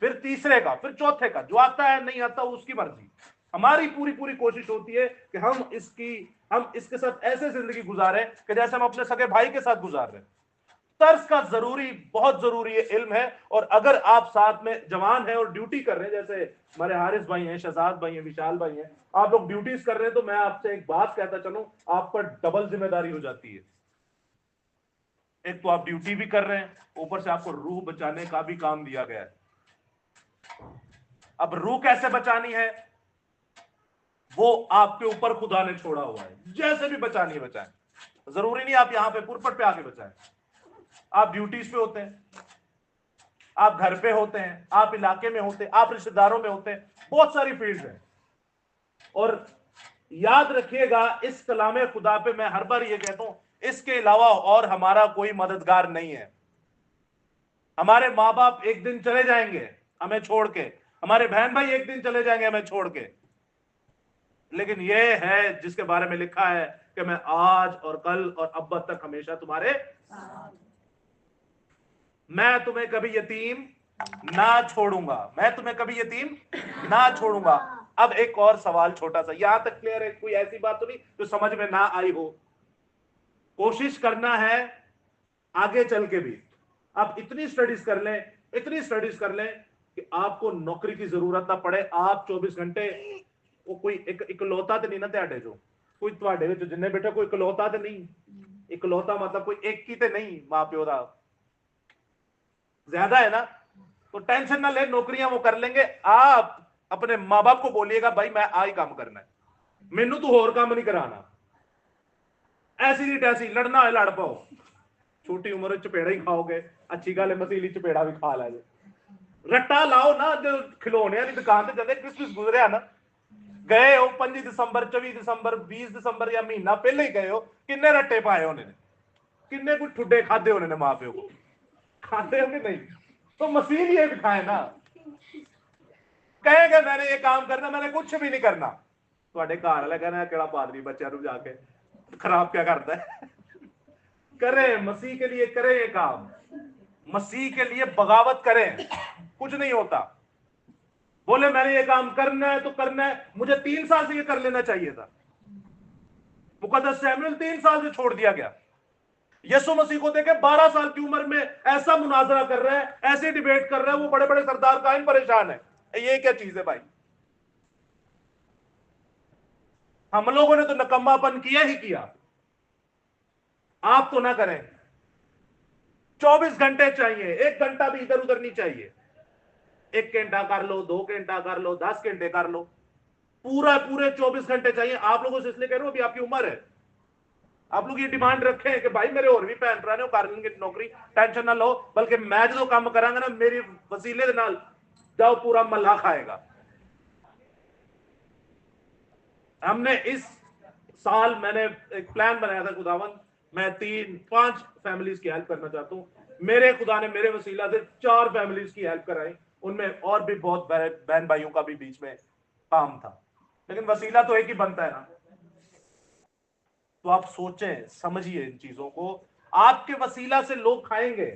फिर तीसरे का, फिर चौथे का। जो आता है नहीं आता उसकी मर्जी। हमारी पूरी पूरी कोशिश होती है कि हम इसके साथ ऐसे जिंदगी गुजारें कि जैसे हम अपने सगे भाई के साथ गुजार रहे हैं। तर्स का जरूरी, बहुत जरूरी है, इल्म है। और अगर आप साथ में जवान हैं और ड्यूटी कर रहे हैं, जैसे हमारे हारिस भाई हैं, शहजाद भाई हैं, विशाल भाई हैं, आप लोग ड्यूटीज कर रहे हैं, तो मैं आपसे एक बात कहता चलूं, आप पर डबल जिम्मेदारी हो जाती है। एक तो आप ड्यूटी भी कर रहे हैं, ऊपर से आपको रूह बचाने का भी काम दिया गया है। अब रूह कैसे बचानी है वो आपके ऊपर खुदा ने छोड़ा हुआ है, जैसे भी बचानी है बचाएं। जरूरी नहीं आप यहां पे पुरपट पे आके बचाएं, आप ड्यूटीज पे होते हैं, आप घर पे होते हैं, आप इलाके में होते हैं, आप रिश्तेदारों में होते हैं, बहुत सारी फील्ड हैं। और याद रखिएगा इस कलामे खुदा पे मैं हर बार ये कहता हूं, इसके अलावा और हमारा कोई मददगार नहीं है। हमारे माँ बाप एक दिन चले जाएंगे हमें छोड़ के, हमारे बहन भाई एक दिन चले जाएंगे हमें छोड़ के, लेकिन ये है जिसके बारे में लिखा है कि मैं आज और कल और अब तक हमेशा तुम्हारे, मैं तुम्हें कभी यतीम ना छोड़ूंगा, मैं तुम्हें कभी यतीम ना छोड़ूंगा। अब एक और सवाल छोटा सा, यहां तक क्लियर है? कोई ऐसी बात तो नहीं जो समझ में ना आई हो? कोशिश करना है आगे चल के भी आप इतनी स्टडीज कर लें, इतनी स्टडीज कर लें कि आपको नौकरी की जरूरत ना पड़े। आप 24 घंटे, वो कोई इकलौता तो नहीं ना त्याडे जो कोई ਤੁਹਾਡੇ ਵਿੱਚ जिन्ने बैठे कोई इकलौता तो नहीं, इकलौता मतलब कोई एक की तो नहीं मां प्यो दा, ज्यादा है ना। तो टेंशन ना ले, नौकरियां वो कर लेंगे। आप अपने मां बाप को बोलिएगा भाई मैं आ ही काम करना है, मेनू तू होर काम नहीं कराना, ऐसी नहीं टैसी, लड़ना है लड़ पाओ, छोटी उम्र चपेड़ा ही खाओगे, अच्छी गल है मसीली चपेड़ा भी खा लै। रट्टा लाओ ना, जो खिलौने की दुकान से जाते क्रिसमस गुजरिया ना, गए हो 25 दिसंबर 24 दिसंबर 20 दिसंबर या महीना पहले ही गए हो, किन्ने रट्टे पाए उन्होंने, किन्ने कुछ ठुड्डे खाधे उन्होंने मां प्यो को, खाते हो कि नहीं? तो मसीह ये दिखाए ना, कहेगा मैंने ये काम करना, मैंने कुछ भी नहीं करना। ਤੁਹਾਡੇ ਘਰ ਵਾਲਾ कहना ਕਿਹੜਾ पादरी बच्चों को जाके खराब क्या करता है। करे मसीह के लिए, करे ये काम, मसीह के लिए बगावत करें, कुछ नहीं होता। बोले मैंने ये काम करना है तो करना है, मुझे 3 साल से ये कर लेना चाहिए था, मुकद्दस सैमुएल 3 साल से छोड़ दिया गया। यीशु मसीह को देखे 12 साल की उम्र में ऐसा मुनाजरा कर रहे हैं, ऐसे डिबेट कर रहे हैं, वो बड़े बड़े सरदार कायम परेशान है, ये क्या चीज है भाई? हम लोगों ने तो नकम्मापन किया ही किया, आप तो ना करें। 24 घंटे चाहिए, 1 घंटा भी इधर उधर नहीं चाहिए। 1 घंटा कर लो, 2 घंटा कर लो, 10 घंटे कर लो, पूरे 24 घंटे चाहिए। आप लोगों से इसलिए कह रहा हूं अभी आपकी उम्र है, आप लोग ये डिमांड रखें कि भाई मेरे और भी भैन भरा ने कर लेंगे नौकरी, टेंशन ना लो, बल्कि मैं जो काम करांगा ना मेरी वसीले दे नाल जाओ पूरा मल्ला खाएगा। हमने इस साल मैंने एक प्लान बनाया था खुदावन, मैं 3-5 फैमिलीज की हेल्प करना चाहता हूं। मेरे खुदा ने मेरे वसीला से 4 फैमिलीज की हेल्प कराई, उनमें और भी बहुत बहन भाइयों का भी बीच में काम था, लेकिन वसीला तो एक ही बनता है ना। तो आप सोचें, समझिए इन चीजों को, आपके वसीला से लोग खाएंगे।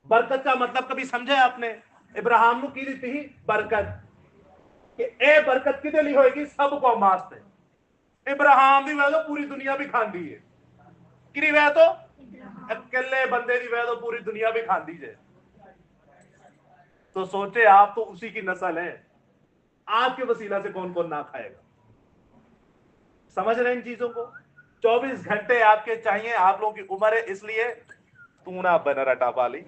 बरकत का मतलब कभी समझे आपने? इब्राहिम को की दी बरकत कि ए बरकत किदे लिए होएगी, सब कौम वास्ते। इब्राहिम की वजह तो पूरी दुनिया भी खांदी है, कि वह तो अकेले बंदे की वजह तो पूरी दुनिया भी खांदी है। तो सोचे आप तो उसी की नस्ल है, आपके वसीला से कौन कौन ना खाएगा? समझ रहे हैं इन चीजों को? 24 घंटे आपके चाहिए, आप लोगों की उम्र है इसलिए तू ना बना रटा पाली।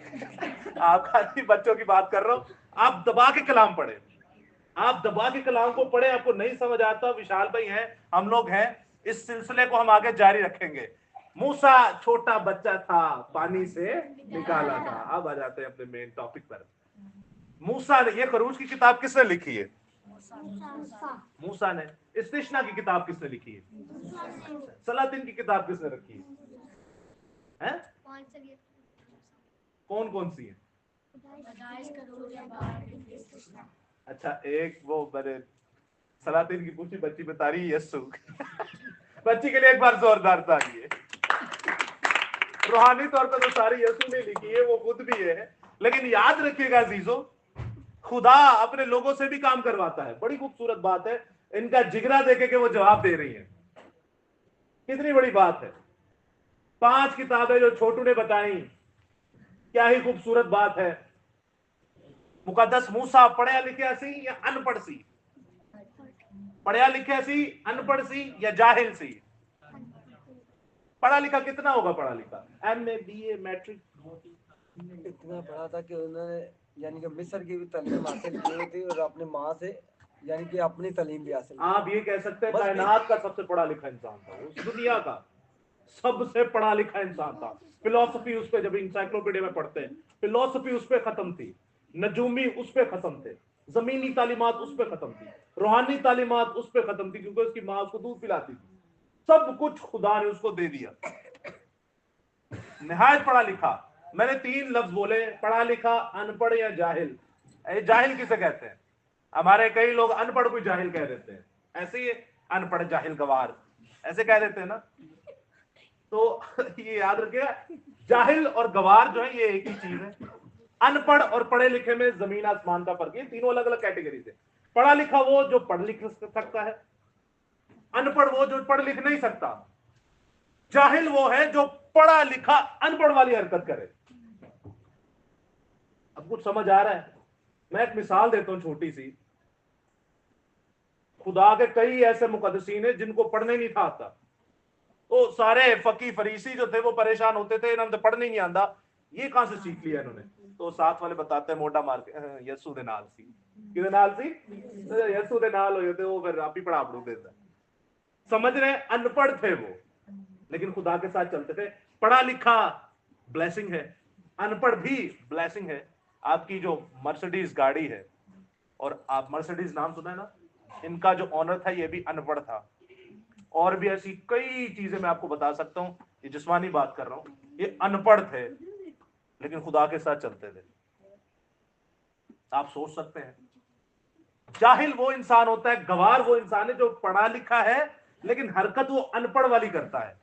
आप खाली बच्चों की बात कर रहा हूं, आप दबा के कलाम पढ़े, आप दबा के कलाम को पढ़े। आपको नहीं समझ आता, विशाल भाई हैं, हम लोग हैं, इस सिलसिले को हम आगे जारी रखेंगे। मूसा छोटा बच्चा था, पानी से निकाला था। अब आ जाते हैं अपने मेन टॉपिक पर। मूसा ने, ये खरूज की किताब किसने लिखी है? मूसा ने। इस्तिश्ना की किताब किसने लिखी है? सलातिन की किताब किसने रखी है? कौन कौन सी है? अच्छा, एक वो मैंने सलातिन की पूछी, बच्ची बता रही है यस्सु। बच्ची के लिए एक बार जोरदार ताली है। रूहानी तौर पर तो सारी यस्सु ने लिखी है, वो खुद भी है, लेकिन याद रखिएगा अजीजों, खुदा अपने लोगों से भी काम करवाता है। बड़ी खूबसूरत बात है, इनका जिगरा देखे कि वो जवाब दे रही है, कितनी बड़ी बात है। 5 किताबें जो छोटू ने बताई, क्या ही खूबसूरत बात है। मुकद्दस मूसा पढ़िया लिखिया सी या अनपढ़ सी? पढ़िया लिखिया सी, अनपढ़ सी या जाहिल सी? पढ़ा लिखा कितना होगा? पढ़ा लिखा MA BA मैट्रिक इतना पढ़ा था कि उन्होंने यानी कि मिस्र की भी तालीम हासिल की हुई थी और अपनी माँ से यानी कि अपनी तालीम भी हासिल की। आप ये कह सकते हैं बस कायनात का सबसे पढ़ा लिखा इंसान था, उस दुनिया का सबसे पढ़ा लिखा इंसान था। फिलोसफी उस पे, जब इंसाइक्लोपीडिया में पढ़ते हैं, फिलोसफी उस पे खत्म थी, नजूमी उस पे खत्म थे, जमीनी तालीमात उस पे खत्म थी, रूहानी तालीमात उस पे खत्म थी, क्योंकि उसकी माँ उसको दूध पिलाती थी। सब कुछ खुदा ने उसको दे दिया, निहायत पढ़ा लिखा। मैंने 3 लफ्ज बोले, पढ़ा लिखा, अनपढ़ या जाहिल। जाहिल किसे कहते हैं? हमारे कई लोग अनपढ़ को जाहिल कह देते हैं, ऐसे ही अनपढ़ जाहिल गवार ऐसे कह देते हैं ना। तो ये याद रखिए, जाहिल और गवार जो है ये एक ही चीज है। अनपढ़ और पढ़े लिखे में जमीन आसमान का फर्क है, तीनों अलग अलग कैटेगरी से। पढ़ा लिखा वो जो पढ़ लिख सकता है, अनपढ़ वो जो पढ़ लिख नहीं सकता, जाहिल वो है जो पढ़ा लिखा अनपढ़ वाली हरकत करे। अब कुछ समझ आ रहा है? मैं एक मिसाल देता हूं छोटी सी। खुदा के कई ऐसे मुकद्दसीन हैं जिनको पढ़ने नहीं था आता, तो सारे फकी फरीसी जो थे वो परेशान होते थे, इन्होंने पढ़ने नहीं आता, ये कहां से सीख लिया इन्होंने। तो साथ वाले बताते हैं मोटा मार के, यसू दे नाल सी, किदे नाल सी, यसू दे नाल होए थे वो, फिर आप ही पढ़ा पढ़ू देता। समझ रहे हैं? अनपढ़ थे वो, लेकिन खुदा के साथ चलते थे। पढ़ा लिखा ब्लेसिंग है, अनपढ़ भी ब्लेसिंग है। आपकी जो मर्सिडीज गाड़ी है, और आप मर्सिडीज नाम सुना है ना, इनका जो ऑनर था ये भी अनपढ़ था। और भी ऐसी कई चीजें मैं आपको बता सकता हूं, ये जिस्मानी बात कर रहा हूं, ये अनपढ़ थे लेकिन खुदा के साथ चलते थे। आप सोच सकते हैं, जाहिल वो इंसान होता है, गवार वो इंसान है जो पढ़ा लिखा है लेकिन हरकत वो अनपढ़ वाली करता है।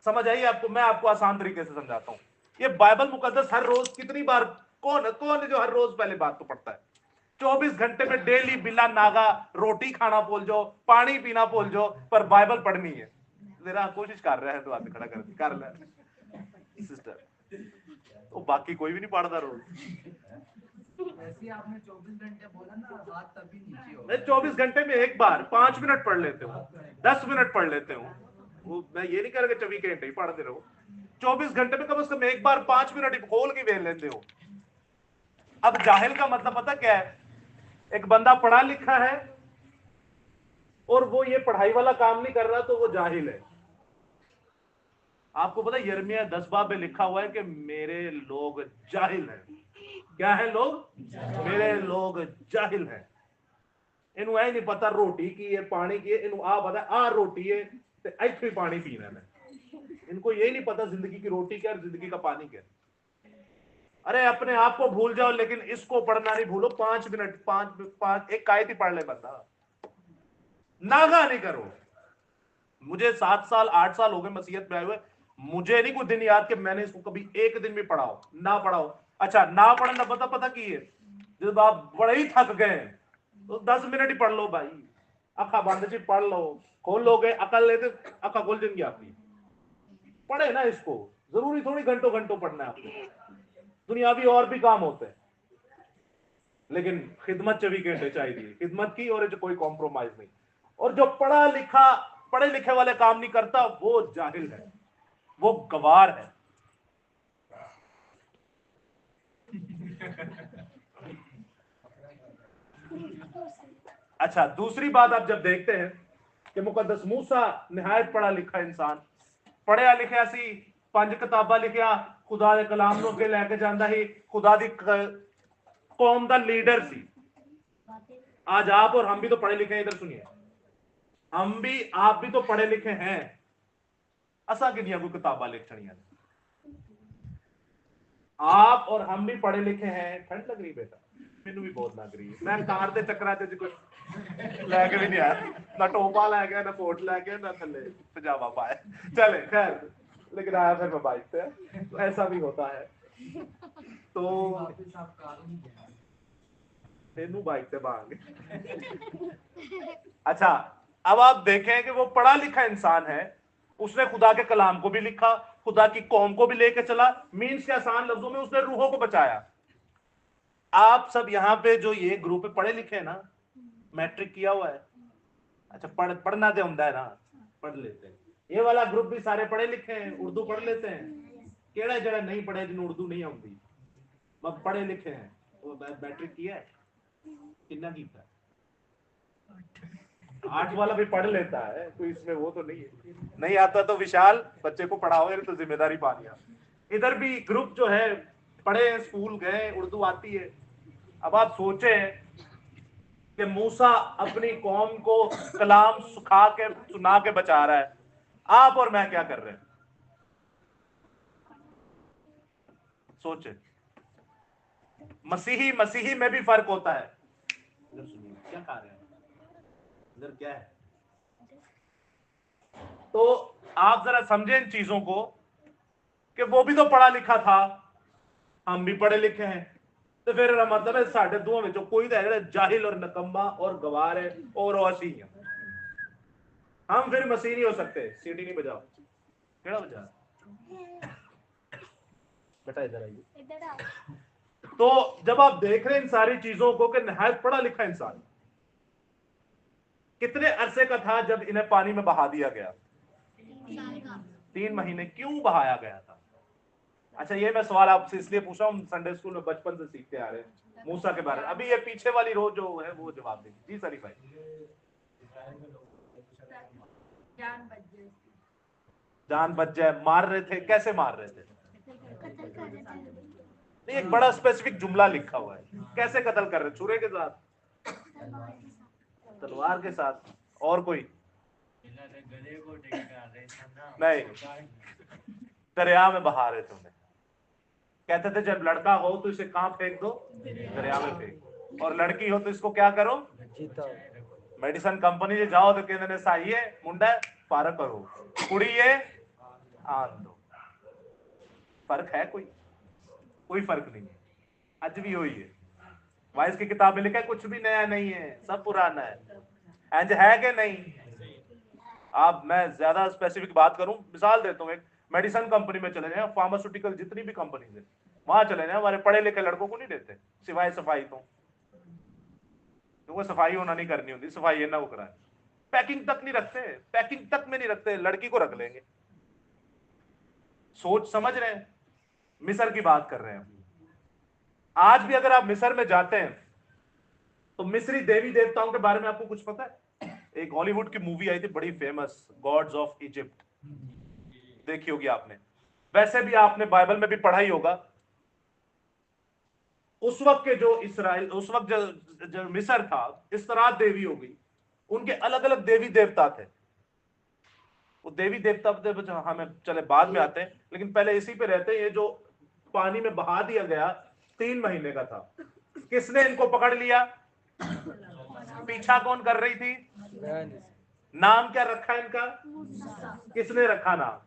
समझ आइए आपको? मैं आपको आसान तरीके से समझाता हूं। ये बाइबल मुकद्दस हर रोज कितनी बार, कौन कौन है जो हर रोज पहले बात को पढ़ता है? 24 घंटे में डेली बिला नागा रोटी खाना भूल जाओ, पानी पीना भूल जाओ, पर बाइबल पढ़नी है। जरा कोशिश कर रहा है तो हाथ खड़ा कर ले सिस्टर। तो बाकी कोई भी नहीं पढ़ता रोज। वैसे आपने 24 घंटे बोला ना, हाथ तभी नीचे हो। मैं 24 घंटे में एक बार 5 मिनट पढ़ लेते हूँ, 10 मिनट पढ़ लेते हूँ। वो मैं ये नहीं कर रहा कि 24 घंटे ही पढ़ते रहो, 24 घंटे में कम से कम एक बार 5 मिनट ही खोल के वेल लेते हो। अब जाहिल का मतलब पता क्या है? एक बंदा पढ़ा लिखा है और वो ये पढ़ाई वाला काम नहीं कर रहा, तो वो जाहिल है। आपको पता है यिर्मयाह 10 बाब में लिखा हुआ है कि मेरे लोग जाहिल हैं। क्या है लोग? मेरे लोग जाहिल हैं। इन्हू ऐ नहीं पता रोटी की है, पानी की है, इन्हू आ पता आ रोटी है ते इत्थों ही पानी पीना है। इनको ये नहीं पता जिंदगी की रोटी क्या है, जिंदगी का पानी क्या है। अरे अपने आप को भूल जाओ लेकिन इसको पढ़ना नहीं भूलो। 5 मिनट, पांच एक आयत ही पढ़ ले बंदा, नागा नहीं करो। मुझे 7 साल 8 साल हो गए मसीहत में आए हुए, मुझे नहीं कोई दिन याद कि मैंने इसको कभी एक दिन भी पढ़ाओ ना पढ़ाओ। अच्छा, ना पढ़ना पता की है, जब आप बड़े ही थक गए तो 10 मिनट ही पढ़ लो भाई, अखा बंद ची पढ़ लो, खोल लोगे अकल लेते अखा खोल जाएंगी आपकी। पढ़े ना इसको, जरूरी थोड़ी घंटों घंटों पढ़ना है आपको, दुनियावी और भी काम होते हैं, लेकिन खिदमत 24 घंटे चाहिए, खिदमत की, और कोई कॉम्प्रोमाइज नहीं। और जो पढ़े लिखे वाले काम नहीं करता वो जाहिल है, वो गवार है। अच्छा, दूसरी बात आप जब देखते हैं कि मुकद्दस मूसा निहायत पढ़ा लिखा इंसान, पढ़िया लिखिया सी, 5 किताबां लिखिया, खुदा के कलाम ਨੂੰ ਅੱਗੇ ਲੈ ਕੇ ਜਾਂਦਾ ही, खुदा ਦੀ कौम ਦਾ लीडर सी। आज आप और हम भी तो पढ़े लिखे हैं, इधर सुनिए, हम भी आप भी तो पढ़े लिखे हैं। असा किनिया कोई किताबां लिख छड़ियां, आप और हम भी पढ़े लिखे हैं। ठंड लग रही बेटा? ਮੈਨੂੰ भी बहुत लग रही है। मैं कार ਦੇ ਚੱਕਰਾਂ ਚ ਕੁਝ ਲੈ ਕੇ ਵੀ नहीं आया, ना टोपा लै गया, ना कोट लै गया, ना थल्ले पजामा पाया। चले खैर, लेकिन आया फिर मैं बाइक पे, तो ऐसा भी होता है। तो वापस आप कार में गए। तेनू बाइक पे भाग। अच्छा, अब आप देखें कि वो पढ़ा लिखा इंसान है, उसने खुदा के कलाम को भी लिखा, खुदा की कौम को भी लेके चला। मीन्स के आसान लफ्जों में उसने रूहों को बचाया। आप सब यहाँ पे जो ये ग्रुप है पढ़े लिखे हैं ना, मैट्रिक किया हुआ है, अच्छा पढ़ना तो होता है ना, पढ़ लेते हैं। ये वाला ग्रुप भी सारे पढ़े लिखे हैं, उर्दू पढ़ लेते हैं। केड़ा जड़ा नहीं पढ़े जिन्हें उर्दू नहीं आती, मगर पढ़े लिखे हैं। वो बैटरी किया है कितना की था 8 वाला भी पढ़ लेता है, कोई इसमें वो तो नहीं है। नहीं आता तो विशाल बच्चे को पढ़ाओ, तो जिम्मेदारी पा लिया। इधर भी ग्रुप जो है पढ़े, स्कूल गए, उर्दू आती है। अब आप सोचें कि मूसा अपनी कौम को कलाम सुखा के सुना के बचा रहा है, आप और मैं क्या कर रहे हैं? सोचे, मसीही मसीही में भी फर्क होता है। इधर सुनिए क्या कह रहे हैं, इधर क्या है। तो आप जरा समझें इन चीजों को कि वो भी तो पढ़ा लिखा था, हम भी पढ़े लिखे हैं, तो फिर मतलब है साढ़े दो में कोई तो है जाहिल और नकम्मा और गवार है और वसी है। हम फिर मसीह नहीं हो सकते। सीटी नहीं बजाओ, केड़ा बजा बेटा, इधर आइए। तो जब आप देख रहे हैं इन सारी चीजों को कि नहायत पढ़ा लिखा इंसान कितने अरसे का था जब इन्हें पानी में बहा दिया गया? 3 महीने। क्यों बहाया गया था? अच्छा, ये मैं सवाल आपसे इसलिए पूछा हूं, संडे स्कूल में बचपन से सीखते आ रहे हैं मूसा के बारे में। अभी ये पीछे वाली रो जो है वो जवाब देगी। जी शरीफ भाई। जान बच जाए, मार रहे थे, कैसे मार रहे थे? नहीं, एक बड़ा स्पेसिफिक जुमला लिखा हुआ है, कैसे कत्ल कर रहे? छुरे के साथ, तलवार के साथ, और कोई नहीं, दरिया में बहा रहे थे उन्हें। कहते थे जब लड़का हो तो इसे कहां फेंक दो? दरिया में फेंक। और लड़की हो तो इसको क्या करो? मेडिसिन कंपनी से जाओ तो कहते सही है मुंडा पार करो, कुड़ी ये आन दो। फर्क है? कोई फर्क नहीं है। आज भी वही है। वाइस की किताब में लिखा है कुछ भी नया नहीं है, सब पुराना है। इंज है कि नहीं? आप, मैं ज्यादा स्पेसिफिक बात करूं, मिसाल देता हूं, एक मेडिसिन कंपनी में चले जाए, फार्मास्यूटिकल जितनी भी कंपनी है वहां चले जाए, हमारे पढ़े लिखे लड़कों को नहीं देते सिवाय सफाई। तो क्योंकि सफाई होना नहीं करनी होती, सफाई है ना वो कराए, पैकिंग तक नहीं रखते, पैकिंग तक में नहीं रखते, लड़की को रख लेंगे। सोच समझ रहे हैं? मिस्र की बात कर रहे हैं। आज भी अगर आप मिस्र में जाते हैं तो मिस्री देवी देवताओं के बारे में आपको कुछ पता है? एक हॉलीवुड की मूवी आई थी बड़ी फेमस, गॉड्स ऑफ इजिप्ट, देखी होगी आपने। वैसे भी आपने बाइबल में भी पढ़ा ही होगा। उस वक्त के जो इसराइल, उस वक्त जो मिस्र था, इस तरह देवी हो गई, उनके अलग अलग देवी देवता थे। वो देवी देवता हमें चले बाद में आते हैं, लेकिन पहले इसी पे रहते हैं। ये जो पानी में बहा दिया गया 3 महीने का था, किसने इनको पकड़ लिया? पीछा कौन कर रही थी? नाम क्या रखा इनका? किसने रखा नाम?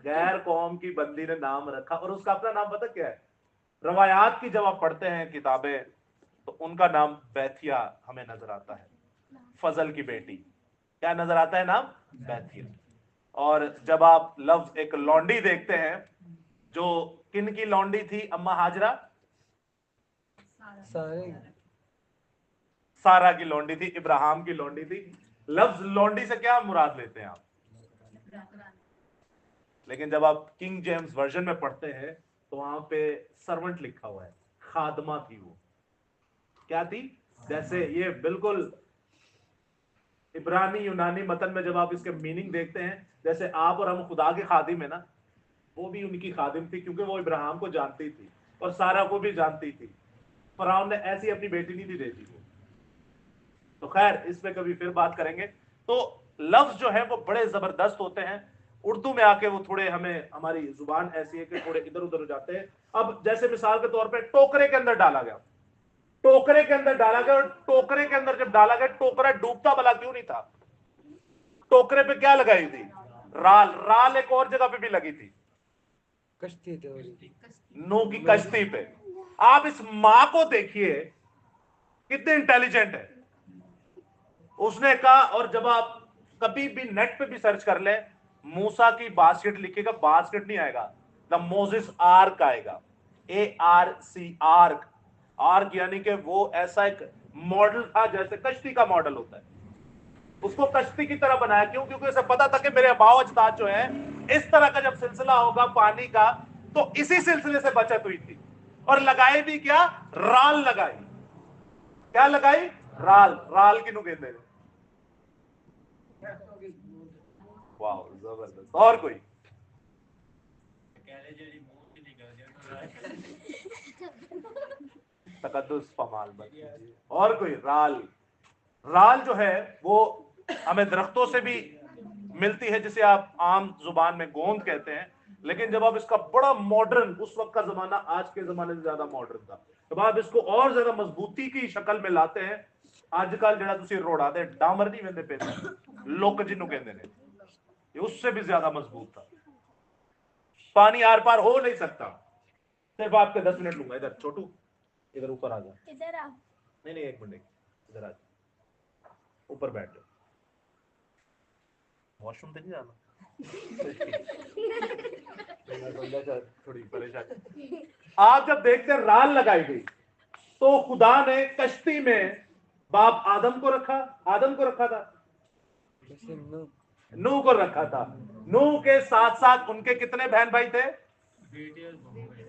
गैर कौम की बंदी ने नाम रखा, और उसका अपना नाम पता क्या है? रवायात की जब आप पढ़ते हैं किताबें तो उनका नाम बैथिया हमें नजर आता है, फजल की बेटी। क्या नजर आता है नाम? बैथिया। और जब आप लफ्ज एक लौंडी देखते हैं, जो किन की लौंडी थी? अम्मा हाजरा, सारा की लौंडी थी, इब्राहिम की लौंडी थी। लफ्ज लौंडी से क्या मुराद लेते हैं आप? लेकिन जब आप किंग जेम्स वर्जन में पढ़ते हैं तो वहां पे सर्वेंट लिखा हुआ है, खादमा थी वो। क्या थी? जैसे ये बिल्कुल इब्रानी यूनानी मतन में जब आप इसके मीनिंग देखते हैं, जैसे आप और हम खुदा के खादिम है ना, वो भी उनकी खादिम थी, क्योंकि वो इब्राहिम को जानती थी और सारा को भी जानती थी। फराउन ने ऐसी अपनी बेटी नहीं थी देती वो। तो खैर इस पे कभी फिर बात करेंगे। तो लफ्ज जो है वो बड़े जबरदस्त होते हैं। उर्दू में आके वो थोड़े, हमें हमारी जुबान ऐसी है कि थोड़े इधर उधर हो जाते हैं। अब जैसे मिसाल के तौर पे टोकरे के अंदर डाला गया, टोकरे के अंदर डाला गया, और टोकरे के अंदर जब डाला गया, टोकरा डूबता भला क्यों नहीं था? टोकरे पे क्या लगाई थी? राल। राल एक और जगह पे भी लगी थी, कश्ती थी, नूह की कश्ती पे। आप इस मां को देखिए कितनी इंटेलिजेंट है। उसने कहा, और जब आप कभी भी नेट पे भी सर्च कर ले, मूसा की बास्केट लिखेगा, बास्केट नहीं आएगा, द मोसेस आर्क आएगा, ARC, आर्क। आर्क यानी कि वो ऐसा एक मॉडल था जैसे कश्ती का मॉडल होता है, उसको कश्ती की तरह बनाया। क्यों? क्योंकि उसे पता था कि मेरे अबाव अजदाद जो है, इस तरह का जब सिलसिला होगा पानी का तो इसी सिलसिले से बचत हुई थी। और लगाए भी क्या? राल लगाई। क्या लगाई? राल। राल किनू कहते हैं? वाह, जबरदस्त। और कोई? तकद्दुस पमाल बन। और कोई? राल। राल जो है वो हमें दरख्तों से भी मिलती है, जिसे आप आम जुबान में गोंद कहते हैं, लेकिन जब आप इसका बड़ा मॉडर्न, उस वक्त का जमाना आज के जमाने से ज्यादा मॉडर्न था, जब आप इसको और ज्यादा मजबूती की शक्ल में लाते हैं, आजकल जरा तुसी रोड़ाते डामर नहीं वेंदे पे लोक जिन्हों कहते हैं, ये उससे भी ज्यादा मजबूत था। पानी आर पार हो नहीं सकता। सिर्फ आपके 10 मिनट लूंगा। इधर छोटू, इधर ऊपर आ जा। इधर आ। नहीं नहीं, 1 मिनट, इधर आ जा, ऊपर बैठ जाओ। वॉशरूम तो नहीं जाना? थोड़ी परेशानी। आप जब देखते हैं राल लगाई गई, तो खुदा ने कश्ती में बाप आदम को रखा। आदम को रखा था, नूह को रखा था। नूह के साथ साथ उनके कितने बहन भाई थे?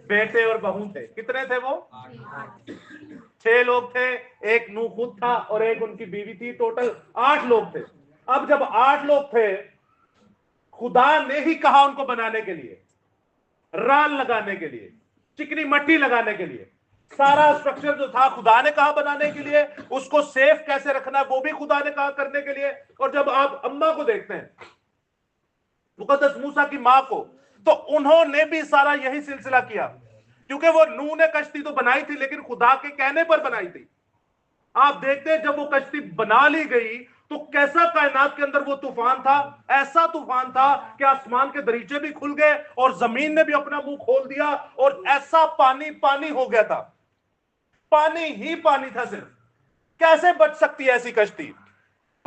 बेटे और बहू थे। कितने थे वो? 6 लोग थे। एक नूह खुद था और एक उनकी बीवी थी। टोटल 8 लोग थे। अब जब 8 लोग थे, खुदा ने ही कहा उनको बनाने के लिए, राल लगाने के लिए, चिकनी मट्टी लगाने के लिए। सारा स्ट्रक्चर जो था खुदा ने कहा बनाने के लिए। उसको सेफ कैसे रखना है वो भी खुदा ने कहा करने के लिए। और जब आप अम्मा को देखते हैं, मुकद्दस मूसा की मां को, तो उन्होंने भी सारा यही सिलसिला किया, क्योंकि वो नूह ने कश्ती तो बनाई थी, लेकिन खुदा के कहने पर बनाई थी। आप देखते हैं जब वो कश्ती बना ली गई, तो कैसा कायनात के अंदर वो तूफान था। ऐसा तूफान था कि आसमान के दरीचे भी खुल गए और जमीन ने भी अपना मुंह खोल दिया, और ऐसा पानी पानी हो गया था। पानी ही पानी था सिर्फ। कैसे बच सकती है ऐसी कश्ती?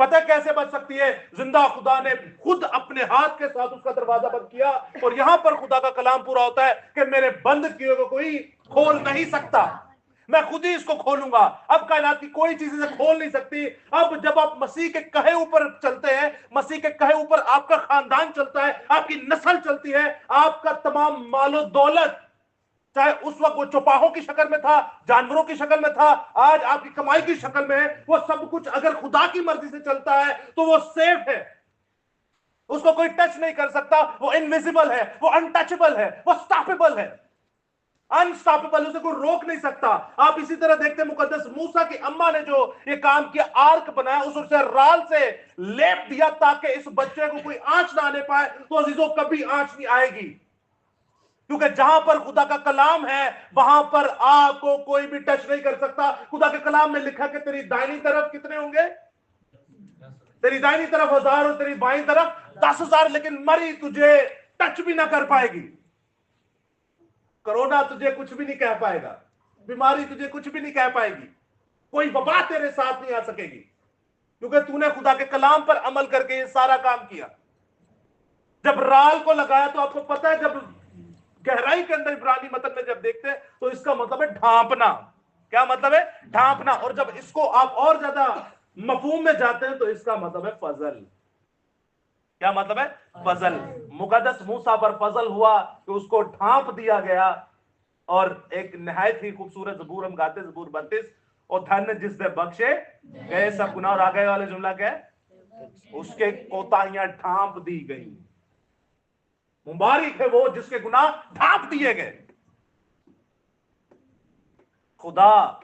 पता कैसे बच सकती है? जिंदा खुदा ने खुद अपने हाथ के साथ उसका दरवाजा बंद किया। और यहां पर खुदा का कलाम पूरा होता है कि मेरे बंद किए को कोई खोल नहीं सकता, मैं खुद ही इसको खोलूंगा। अब कायनात की कोई चीज इसे खोल नहीं सकती। अब जब आप मसीह के कहे ऊपर चलते हैं, मसीह के कहे ऊपर आपका खानदान चलता है, आपकी नस्ल चलती है, आपका तमाम मालो दौलत, चाहे उस वक्त वो चौपाहों की शक्ल में था, जानवरों की शक्ल में था, आज आपकी कमाई की शक्ल में है, वो सब कुछ अगर खुदा की मर्जी से चलता है तो वो सेफ है। उसको कोई टच नहीं कर सकता। वो इनविजिबल है, वो अनटचेबल है, वो स्टॉपेबल है, अनस्टॉपेबल, उसे कोई रोक नहीं सकता। आप इसी तरह देखते हैं मुकद्दस मूसा की अम्मा ने जो ये काम किया, आर्क बनाया, उसे राल से लेप दिया ताकि इस बच्चे को कोई आंच ना आने पाए। तो अजीजों, कभी आंच नहीं आएगी, क्योंकि जहां पर खुदा का कलाम है वहां पर आपको कोई भी टच नहीं कर सकता। खुदा के कलाम में लिखा कि तेरी दाहिनी तरफ कितने होंगे? तेरी दाहिनी तरफ 1000 और तेरी बाईं तरफ 10,000, लेकिन मरी तुझे टच भी ना कर पाएगी। कोरोना तुझे कुछ भी नहीं कह पाएगा, बीमारी तुझे कुछ भी नहीं कह पाएगी, कोई वबा तेरे साथ नहीं आ सकेगी, क्योंकि तूने खुदा के कलाम पर अमल करके ये सारा काम किया। जब राल को लगाया, तो आपको पता है, जब गहराई के अंदर इब्रानी मतन में जब देखते हैं तो इसका मतलब है ढांपना। क्या मतलब है? ढांपना। और जब इसको आप और ज्यादा मफहूम में जाते हैं तो इसका मतलब है फजल। क्या मतलब है? फजल। मुकद्दस मूसा पर फजल हुआ कि उसको ढांप दिया गया। और एक नहायत ही खूबसूरत ज़बूर हम गाते, ज़बूर 32, और धन्य जिस दे बख्शे गए सब गुनाह। और आगे वाले जुमला क्या है? उसके कोताहियां ढांप दी गई। मुबारक है वो जिसके गुनाह ढांप दिए गए। खुदा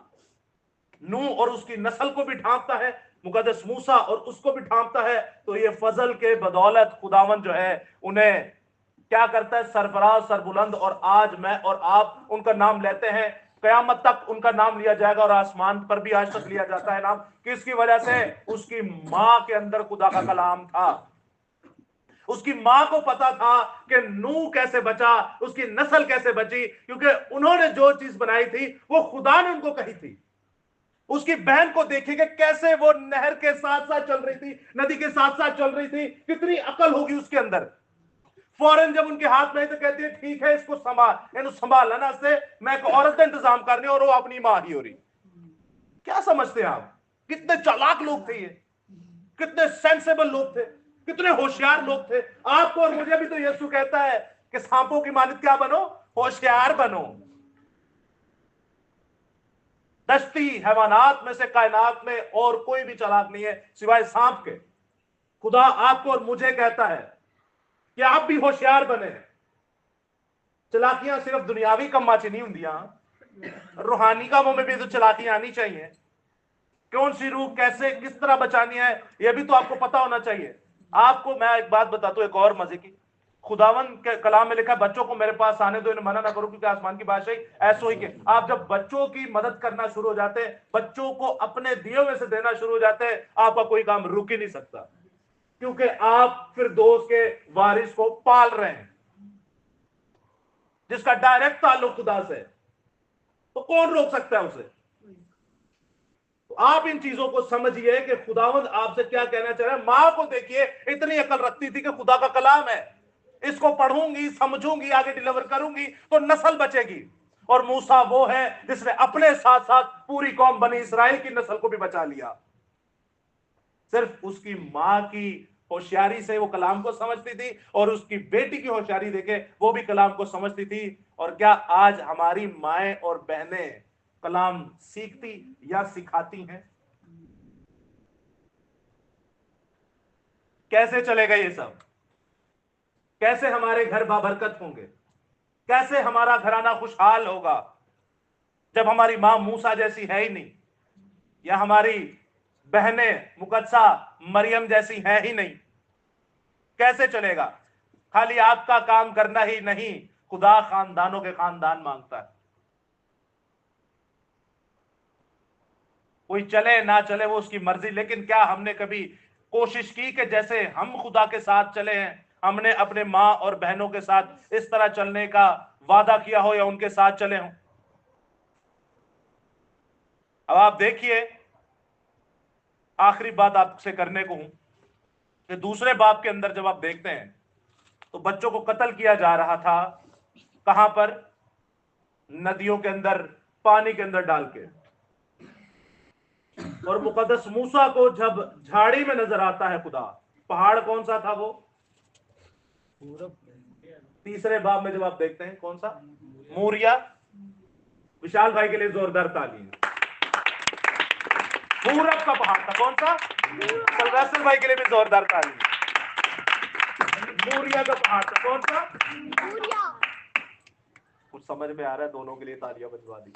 नूह और उसकी नस्ल को भी ढांपता है, मुकद्दस मूसा और उसको भी ढांपता है। तो ये फजल के बदौलत खुदावन जो है उन्हें क्या करता है? सरफराज, सरबुलंद। और आज मैं और आप उनका नाम लेते हैं, कयामत तक उनका नाम लिया जाएगा, और आसमान पर भी आज तक लिया जाता है नाम। किसकी वजह से? उसकी मां के अंदर खुदा का कलाम था। उसकी मां को पता था कि नूह कैसे बचा, उसकी नस्ल कैसे बची, क्योंकि उन्होंने जो चीज बनाई थी वो खुदा ने उनको कही थी। उसकी बहन को देखेंगे कैसे वो नहर के साथ साथ चल रही थी, नदी के साथ साथ चल रही थी, कितनी अकल होगी उसके अंदर। फौरन जब उनके हाथ में तो कहती है ठीक है इसको संभालना ना, से मैं एक औरत का इंतजाम करने, और वो अपनी मां ही हो रही। क्या समझते हैं आप? कितने चालाक लोग थे ये, कितने सेंसेबल लोग थे, कितने होशियार लोग थे। आपको और मुझे भी तो यीशु कहता है कि सांपों की मानित क्या बनो? होशियार बनो। दश्ती हैवानात में से कायनात में और कोई भी चालाक नहीं है सिवाय सांप के। खुदा आपको और मुझे कहता है कि आप भी होशियार बने। चलाकियां सिर्फ दुनियावी कम्मा च नहीं होंदियां, रूहानी कामों में भी तो चलाकियां आनी चाहिए। कौन सी रूह कैसे किस तरह बचानी है यह भी तो आपको पता होना चाहिए। आपको मैं एक बात बताता हूं, एक और मजे की। खुदावन के कलाम में लिखा, बच्चों को मेरे पास आने दो, इन्हें मना ना करो क्योंकि आसमान की बादशाही ऐसो ही के। आप जब बच्चों की मदद करना शुरू हो जाते हैं, बच्चों को अपने दिए में से देना शुरू हो जाते हैं, आपका कोई काम रुक ही नहीं सकता, क्योंकि आप फिर दोस्त के वारिस को पाल रहे हैं जिसका डायरेक्ट ताल्लुक खुदा से है। तो कौन रोक सकता है उसे? तो आप इन चीजों को समझिए कि खुदावंद आपसे क्या कहना चाह रहा है। मां को देखिए, इतनी अकल रखती थी कि खुदा का कलाम है, इसको पढ़ूंगी, समझूंगी, आगे डिलीवर करूंगी तो नस्ल बचेगी। और मूसा वो है जिसने अपने साथ साथ पूरी कौम बनी इसराइल की नस्ल को भी बचा लिया। सिर्फ उसकी मां की होशियारी से वो कलाम को समझती थी, और उसकी बेटी की होशियारी देखे वो भी कलाम को समझती थी। और क्या आज हमारी माएं और बहनें कलाम सीखती या सिखाती हैं? कैसे चलेगा ये सब? कैसे हमारे घर बाबरकत होंगे? कैसे हमारा घराना खुशहाल होगा जब हमारी मां मूसा जैसी है ही नहीं, या हमारी बहनें मुकद्दसा मरियम जैसी हैं ही नहीं? कैसे चलेगा? खाली आपका काम करना ही नहीं, खुदा खानदानों के खानदान मांगता है। कोई चले ना चले वो उसकी मर्जी, लेकिन क्या हमने कभी कोशिश की कि जैसे हम खुदा के साथ चले हैं, हमने अपने मां और बहनों के साथ इस तरह चलने का वादा किया हो या उनके साथ चले हों? अब आप देखिए, आखिरी बात आपसे करने को हूं कि दूसरे बाब के अंदर जब आप देखते हैं तो बच्चों को कत्ल किया जा रहा था। कहां पर? नदियों के अंदर, पानी के अंदर डाल के। और मुकद्दस मूसा को जब झाड़ी में नजर आता है खुदा, पहाड़ कौन सा था वो? तीसरे बाब में जब आप देखते हैं, कौन सा? मोरिया। विशाल भाई के लिए जोरदार ताली। पूरब का पहाड़ था, कौन सा? सलवासर भाई के लिए भी जोरदार ताली। मोरिया का पहाड़ था, कौन सा? कुछ समझ में आ रहा है? दोनों के लिए तालियां बजवा दी।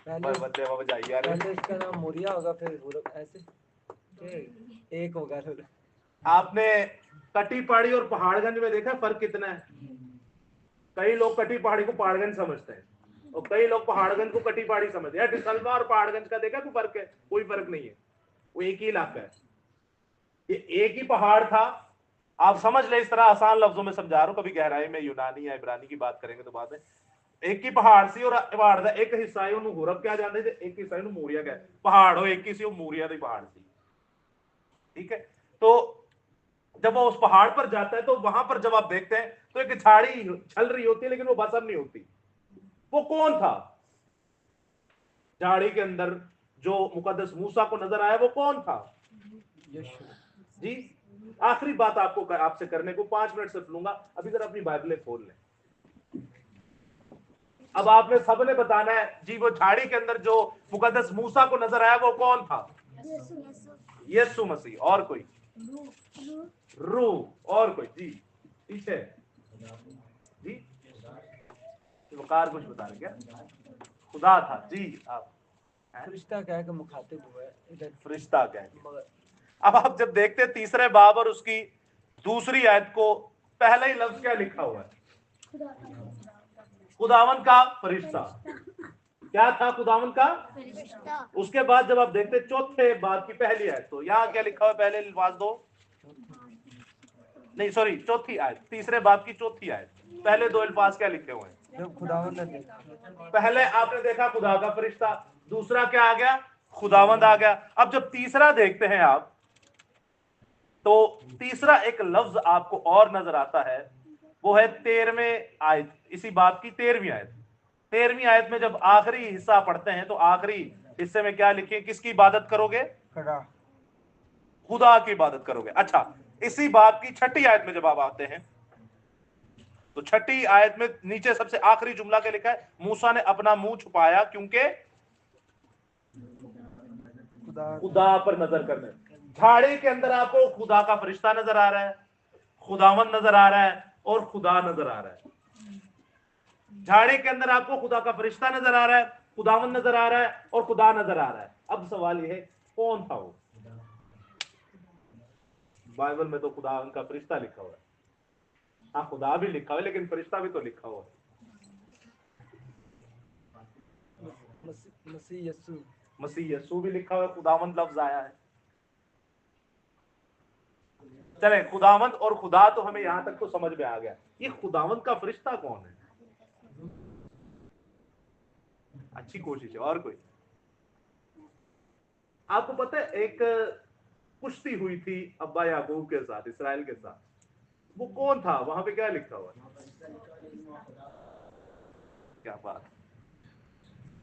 बजाइए यार। पहले इसका नाम मोरिया होगा, फिर हुरब, ऐसे एक होगा। आपने कटी पहाड़ी और पहाड़गंज में देखा फर्क कितना है? कई लोग कटी पहाड़ी को पहाड़गंज समझते हैं और कई लोग पहाड़गंज को कटी पहाड़ी समझते हैं। डिसलवा और पहाड़गंज का देखा कोई फर्क है? कोई फर्क नहीं है, वो एक ही इलाका है। ये एक ही पहाड़ था। आप समझ ले, इस तरह आसान लफ्जों में समझा रहा हूं, कभी गहराई में यूनानी या इब्रानी की बात करेंगे तो बाद में। एक ही पहाड़ सी और पहाड़ का एक हिस्सा है ਉਹਨੂੰ हुरब क्या जानते थे, एक हिस्सा ਉਹਨੂੰ मूरिया क्या पहाड़ हो, एक ही सी वो मूरिया दी पहाड़ सी। ठीक है, तो जब वो उस पहाड़ पर जाता है तो वहां पर जब आप देखते हैं तो एक झाड़ी छल रही होती है लेकिन वो बसर नहीं होती। वो कौन था झाड़ी के अंदर जो मुकद्दस मूसा को नजर आया? वो कौन था? जी, आखिरी बात आपको आपसे करने को 5 मिनट सिर्फ लूंगा। अभी जरा अपनी बाइबलें खोल लें। अब आपने सबने बताना है जी, वो झाड़ी के अंदर जो मुकद्दस मूसा को नजर आया वो कौन था? यीशु मसीह। और कोई? रूह। और कोई? जी पीछे जी, वकार कुछ बता रहे क्या? खुदा था जी। आप फरिश्ता कह के मुखातिब हुआ है इधर, फरिश्ता कह के। अब आप जब देखते हैं तीसरे बाब और उसकी दूसरी आयत को, पहला ही लफ्ज क्या लिखा हुआ है? खुदावन का फरिश्ता। क्या था? खुदावन का फरिश्ता। उसके बाद जब आप देखते चौथे बाब की पहली आयत, तो यहां क्या लिखा हुआ है? पहले अल्फाज दो, नहीं सॉरी, चौथी आयत, तीसरे बाब की चौथी आयत, पहले दो अल्फाज क्या लिखे हुए हैं? जब खुदावंद ने देखा, पहले आपने देखा खुदा का फरिश्ता, दूसरा क्या आ गया? खुदावंद आ गया। अब जब तीसरा देखते हैं आप, तो तीसरा एक लफ्ज आपको और नजर आता है, वो है 13वें आयत, इसी बात की 13वीं आयत। 13वीं आयत में जब आखिरी हिस्सा पढ़ते हैं तो आखिरी हिस्से में क्या लिखे? किसकी इबादत करोगे? खुदा की इबादत करोगे। अच्छा, इसी बात की 6ठी आयत में जब आप आते हैं तो 6ठी आयत में नीचे सबसे आखिरी जुमला क्या लिखा है? मूसा ने अपना मुंह छुपाया क्योंकि खुदा पर नजर करना है। झाड़ी के अंदर आपको खुदा का फरिश्ता नजर आ रहा है, खुदावन नजर आ रहा है और खुदा नजर आ रहा है। झाड़ी के अंदर आपको खुदा का फरिश्ता नजर आ रहा है, खुदावन नजर आ रहा है और खुदा नजर आ रहा है। अब सवाल यह है कौन था वो? बाइबल में तो खुदा उनका फरिश्ता लिखा हुआ है। हाँ, खुदा भी लिखा हुआ है लेकिन फरिश्ता भी तो लिखा हुआ है। मसीह यीशु भी लिखा हुआ है, खुदावंद लफ्ज आया है। चले, खुदावंद और खुदा तो हमें यहां तक तो समझ में आ गया। ये खुदावंद का फरिश्ता कौन है? अच्छी कोशिश है। और कोई? आपको पता है एक कुश्ती हुई थी अब्बा याकूब के साथ, इस्राएल के साथ, वो कौन था? वहां पे क्या लिखा हुआ है? क्या बात।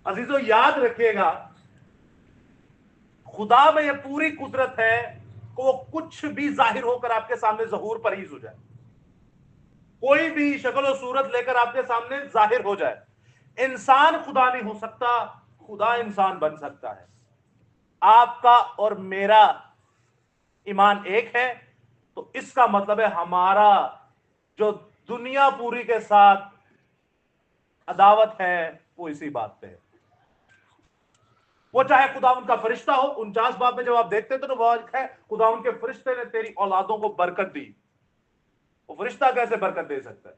अजीजों याद रखिएगा, खुदा में यह पूरी कुदरत है कि वो कुछ भी जाहिर होकर आपके सामने ज़हूर परीज हो जाए, कोई भी शक्ल और सूरत लेकर आपके सामने जाहिर हो जाए। इंसान खुदा नहीं हो सकता, खुदा इंसान बन सकता है। आपका और मेरा ईमान एक है, तो इसका मतलब है हमारा जो दुनिया पूरी के साथ अदावत है वो इसी बात पे है। वो चाहे खुदा उनका फरिश्ता हो। 49 बाब में जब आप देखते तो वो है खुदा उनके फरिश्ते ने तेरी औलादों को बरकत दी। वो फरिश्ता कैसे बरकत दे सकता है?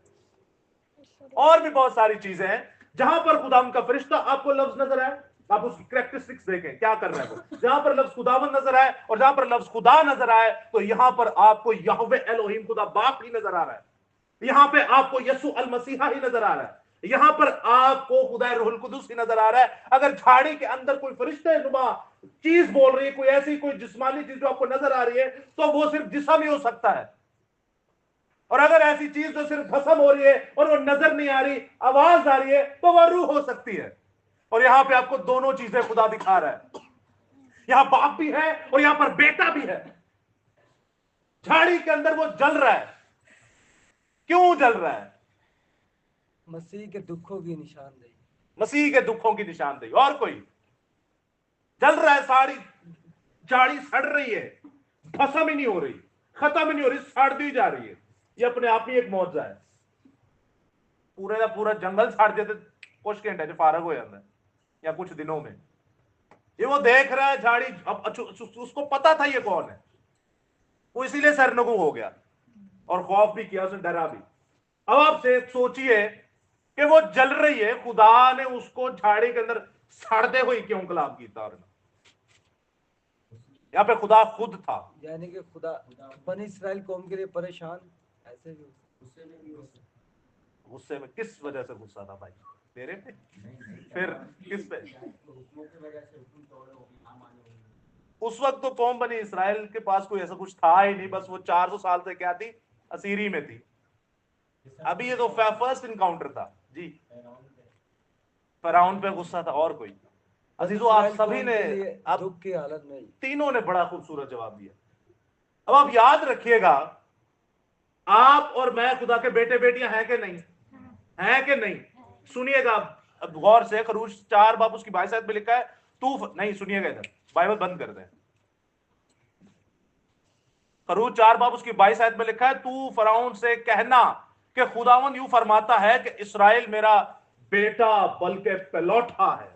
और भी बहुत सारी चीजें हैं जहां पर खुदा उनका फरिश्ता आपको लफ्ज नजर आए, आप उसकी कैरेक्टरिस्टिक्स देखें क्या कर रहा है वो। जहां पर लफ्ज खुदावन नजर आए और जहां पर लफ्ज खुदा नजर आए, तो यहां पर आपको यहोवे एलोहिम खुदा बाप ही नजर आ रहा है, यहां पे आपको यसु अल मसीहा ही नजर आ रहा है, यहां पर आपको खुदा रूहुल कुदुस ही नजर आ रहा है। अगर झाड़ी के अंदर कोई फरिश्ते नुमा चीज बोल रही है, कोई ऐसी कोई जिस्मानी चीज जो आपको नजर आ रही है, तो वो सिर्फ जिस्म ही हो सकता है। और अगर ऐसी चीज जो सिर्फ भस्म हो रही है और वो नजर नहीं आ रही, आवाज आ रही है, तो वह रूह हो सकती है। और यहां पे आपको दोनों चीजें खुदा दिखा रहा है, यहां बाप भी है और यहां पर बेटा भी है। झाड़ी के अंदर वो जल रहा है। क्यों जल रहा है? मसीह के दुखों की निशानदेही। मसीह के दुखों की निशानदेही। और कोई? जल रहा है, साड़ी झाड़ी सड़ रही है, भस्म ही नहीं हो रही, खत्म ही नहीं हो रही, सड़ती जा रही है। ये अपने आप ही एक मौजज़ा है। पूरे का पूरा जंगल साड़ देते कुछ घंटे फारग हो जाता है या कुछ दिनों में। ये वो देख रहा है झाड़ी, अब उसको पता था ये कौन है, वो इसीलिए सरनगू हो गया और खौफ भी किया, उसने डरा भी। अब आप से सोचिए कि वो जल रही है, खुदा ने उसको झाड़ी के अंदर सड़ते हुए क्यों कलाम किया? यहाँ पे खुदा खुद था, यानी कि खुदा बनी इस्राएल कौम के लिए परेशान। ऐसे भी गुस्से में किस वजह से गुस्सा था भाई? तेरे पे? फिर किस पे? उस वक्त तो कौम बनी इस्राएल के पास कोई ऐसा कुछ था ही नहीं, बस वो 400 साल से क्या थी? असीरी में थी। अभी ये तो फर्स्ट इनकाउंटर था जी, फराउन पे गुस्सा था। और कोई? अजीजों आप सभी ने, आप दुख की हालत में तीनों ने बड़ा खूबसूरत जवाब दिया। अब आप याद रखिएगा, आप और मैं खुदा के बेटे बेटियां हैं कि नहीं? हैं कि नहीं? सुनिएगा अब गौर से। खरूज 4 बाब उसकी 22 आयत में लिखा है, तू नहीं, सुनिएगा इधर, बाइबल बंद कर दें। खरूज 4 बाब उसकी 22 आयत में लिखा है, तू फराउन से कहना कि खुदावंद यूं फरमाता है कि इस्राएल मेरा बेटा बल्कि पलौठा है।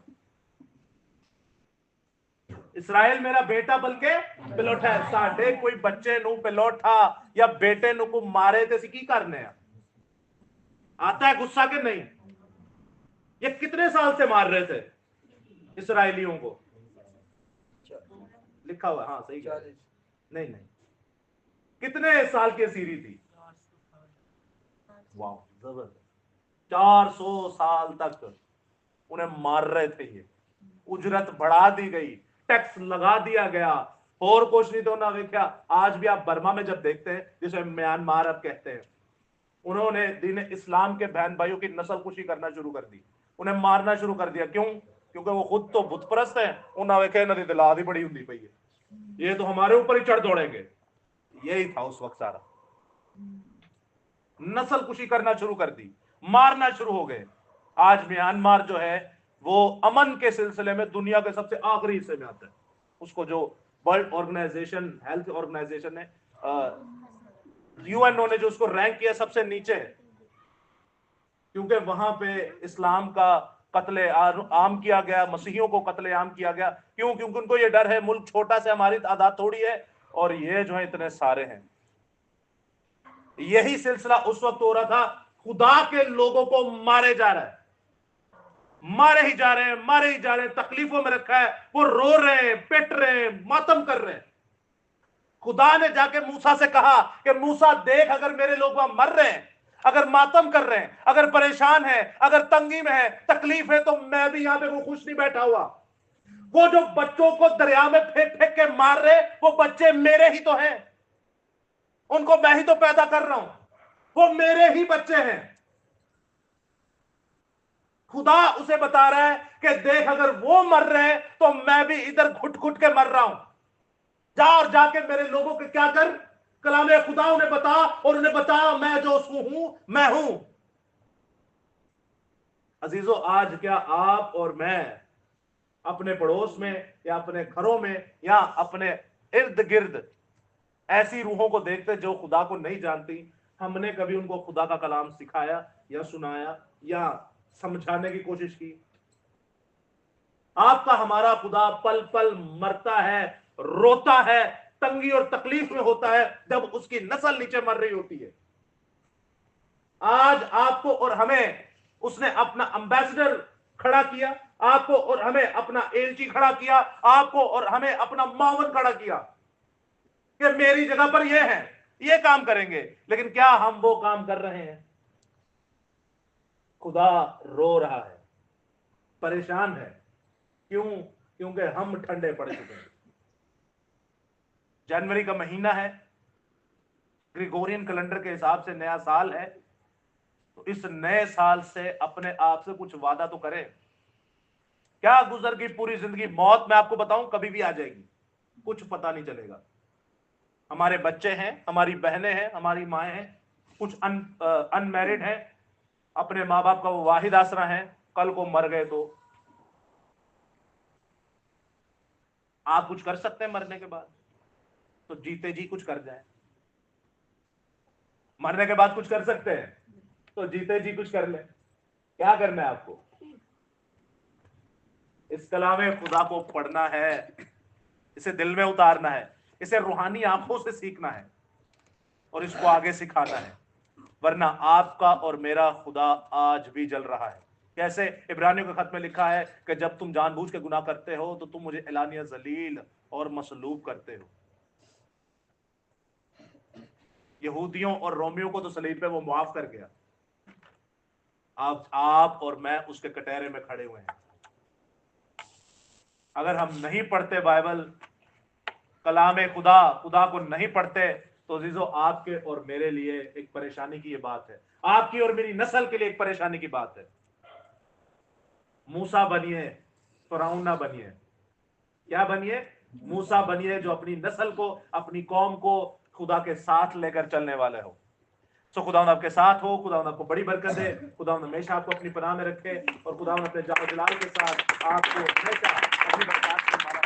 इस्राएल मेरा बेटा बल्कि पलौठा है। साढ़े कोई बच्चे नू पलौठा या बेटे नू को मारे थे की करने हैं? आता है गुस्सा के नहीं? ये कितने साल से मार रहे थे इसराइलियों को? लिखा हुआ, हाँ सही कह रहे। नहीं नहीं, कितने साल की असीरी थी? वाह जबरदस्त। 400 साल तक उन्हें मार रहे थे। ये उजरत बढ़ा दी गई, टैक्स लगा दिया गया, और कुछ नहीं तो ना देखा। आज भी आप बर्मा में जब देखते हैं, जिसे म्यांमार अब कहते हैं, उन्होंने दीन इस्लाम के बहन भाइयों की नस्लकुशी करना शुरू कर दी, उन्हें मारना शुरू कर दिया। क्यों? क्योंकि वो खुद तो बुत परस्त है। उन्हें वेखे नदी दिला दी बड़ी हुंदी पई है, ये तो हमारे ऊपर ही चढ़ दौड़ेंगे। यही था उस वक्त सारा, नस्लकुशी करना शुरू कर दी, मारना शुरू हो गए। आज म्यांमार जो है वो अमन के सिलसिले में दुनिया के सबसे आखिरी हिस्से में आता है। उसको जो वर्ल्ड ऑर्गेनाइजेशन, हेल्थ ऑर्गेनाइजेशन है, यूएनओ ने जो उसको रैंक किया सबसे नीचे है, क्योंकि वहां पे इस्लाम का कत्ले आम किया गया, मसीहियों को कत्ले आम किया गया। क्यों? क्योंकि उनको ये डर है, मुल्क छोटा से, हमारी तादाद थोड़ी है और ये जो है इतने सारे हैं। यही सिलसिला उस वक्त हो रहा था, खुदा के लोगों को मारे जा रहा है, मारे ही जा रहे हैं, मारे ही जा रहे हैं, तकलीफों में रखा है, वो रो रहे हैं, पिट रहे हैं, मातम कर रहे हैं। खुदा ने जाके मूसा से कहा कि मूसा देख, अगर मेरे लोग वहां मर रहे हैं, अगर मातम कर रहे हैं, अगर परेशान है, अगर तंगी में है, तकलीफ है, तो मैं भी यहां पे वो खुश नहीं बैठा हुआ। वो जो बच्चों को दरिया में फेंक फेंक के मार रहे, वो बच्चे मेरे ही तो हैं, उनको मैं ही तो पैदा कर रहा हूं, वो मेरे ही बच्चे हैं। खुदा उसे बता रहा है कि देख, अगर वो मर रहे हैं तो मैं भी इधर घुट घुट के मर रहा हूं। जा और जाके मेरे लोगों के क्या कर, कलामे खुदा उन्हें बता, और उन्हें बता मैं जो उसको हूं, मैं हूं। अजीजों, आज क्या आप और मैं अपने पड़ोस में या अपने घरों में या अपने इर्द गिर्द ऐसी रूहों को देखते जो खुदा को नहीं जानती? हमने कभी उनको खुदा का कलाम सिखाया या सुनाया या समझाने की कोशिश की? आपका हमारा खुदा पल पल मरता है, रोता है, तंगी और तकलीफ में होता है जब उसकी नस्ल नीचे मर रही होती है। आज आपको और हमें उसने अपना एम्बेसडर खड़ा किया, आपको और हमें अपना एलची खड़ा किया, आपको और हमें अपना मावन खड़ा किया कि मेरी जगह पर ये है, ये काम करेंगे। लेकिन क्या हम वो काम कर रहे हैं? खुदा रो रहा है, परेशान है। क्यों? क्योंकि हम ठंडे पड़ चुके हैं। जनवरी का महीना है, ग्रिगोरियन कैलेंडर के हिसाब से नया साल है, तो इस नए साल से अपने आप से कुछ वादा तो करें। क्या गुजर की पूरी जिंदगी, मौत मैं आपको बताऊं कभी भी आ जाएगी, कुछ पता नहीं चलेगा। हमारे बच्चे हैं, हमारी बहनें हैं, हमारी माएँ हैं, कुछ अनमैरिड हैं, अपने माँ बाप का वो वाहिद आसरा है, कल को मर गए तो आप कुछ कर सकते हैं मरने के बाद? तो जीते जी कुछ कर जाए। मरने के बाद कुछ कर सकते हैं तो जीते जी कुछ कर ले। क्या करना है आपको? इस कलामे खुदा को पढ़ना है, इसे दिल में उतारना है, इसे रूहानी आंखों से सीखना है और इसको आगे सिखाना है, वरना आपका और मेरा खुदा आज भी जल रहा है। कैसे? इब्रानियों के खत में लिखा है कि जब तुम जानबूझ के गुनाह करते हो तो तुम मुझे एलानिया जलील और मसलूब करते हो। यहूदियों और रोमियों को तो सलीब पे वो मुआफ कर गया, आप और मैं उसके कटहरे में खड़े हुए हैं। अगर हम नहीं पढ़ते बाइबल, कलामे खुदा को नहीं पढ़ते, तो अजीजों आपके और मेरे लिए एक परेशानी की ये बात है, आपकी और मेरी नस्ल के लिए एक परेशानी की बात है। मूसा बनिए, फिरौन ना बनिए। क्या बनिए? मूसा बनिए, जो अपनी नस्ल को, अपनी कौम को खुदा के साथ लेकर चलने वाले हो। सो खुदा आपके साथ हो, खुदा आपको बड़ी बरकत दे, खुदा हमेशा आपको अपनी पनाह में रखे और खुदा अपने जाल जलाल के साथ आपको हमेशा अपनी बरकत से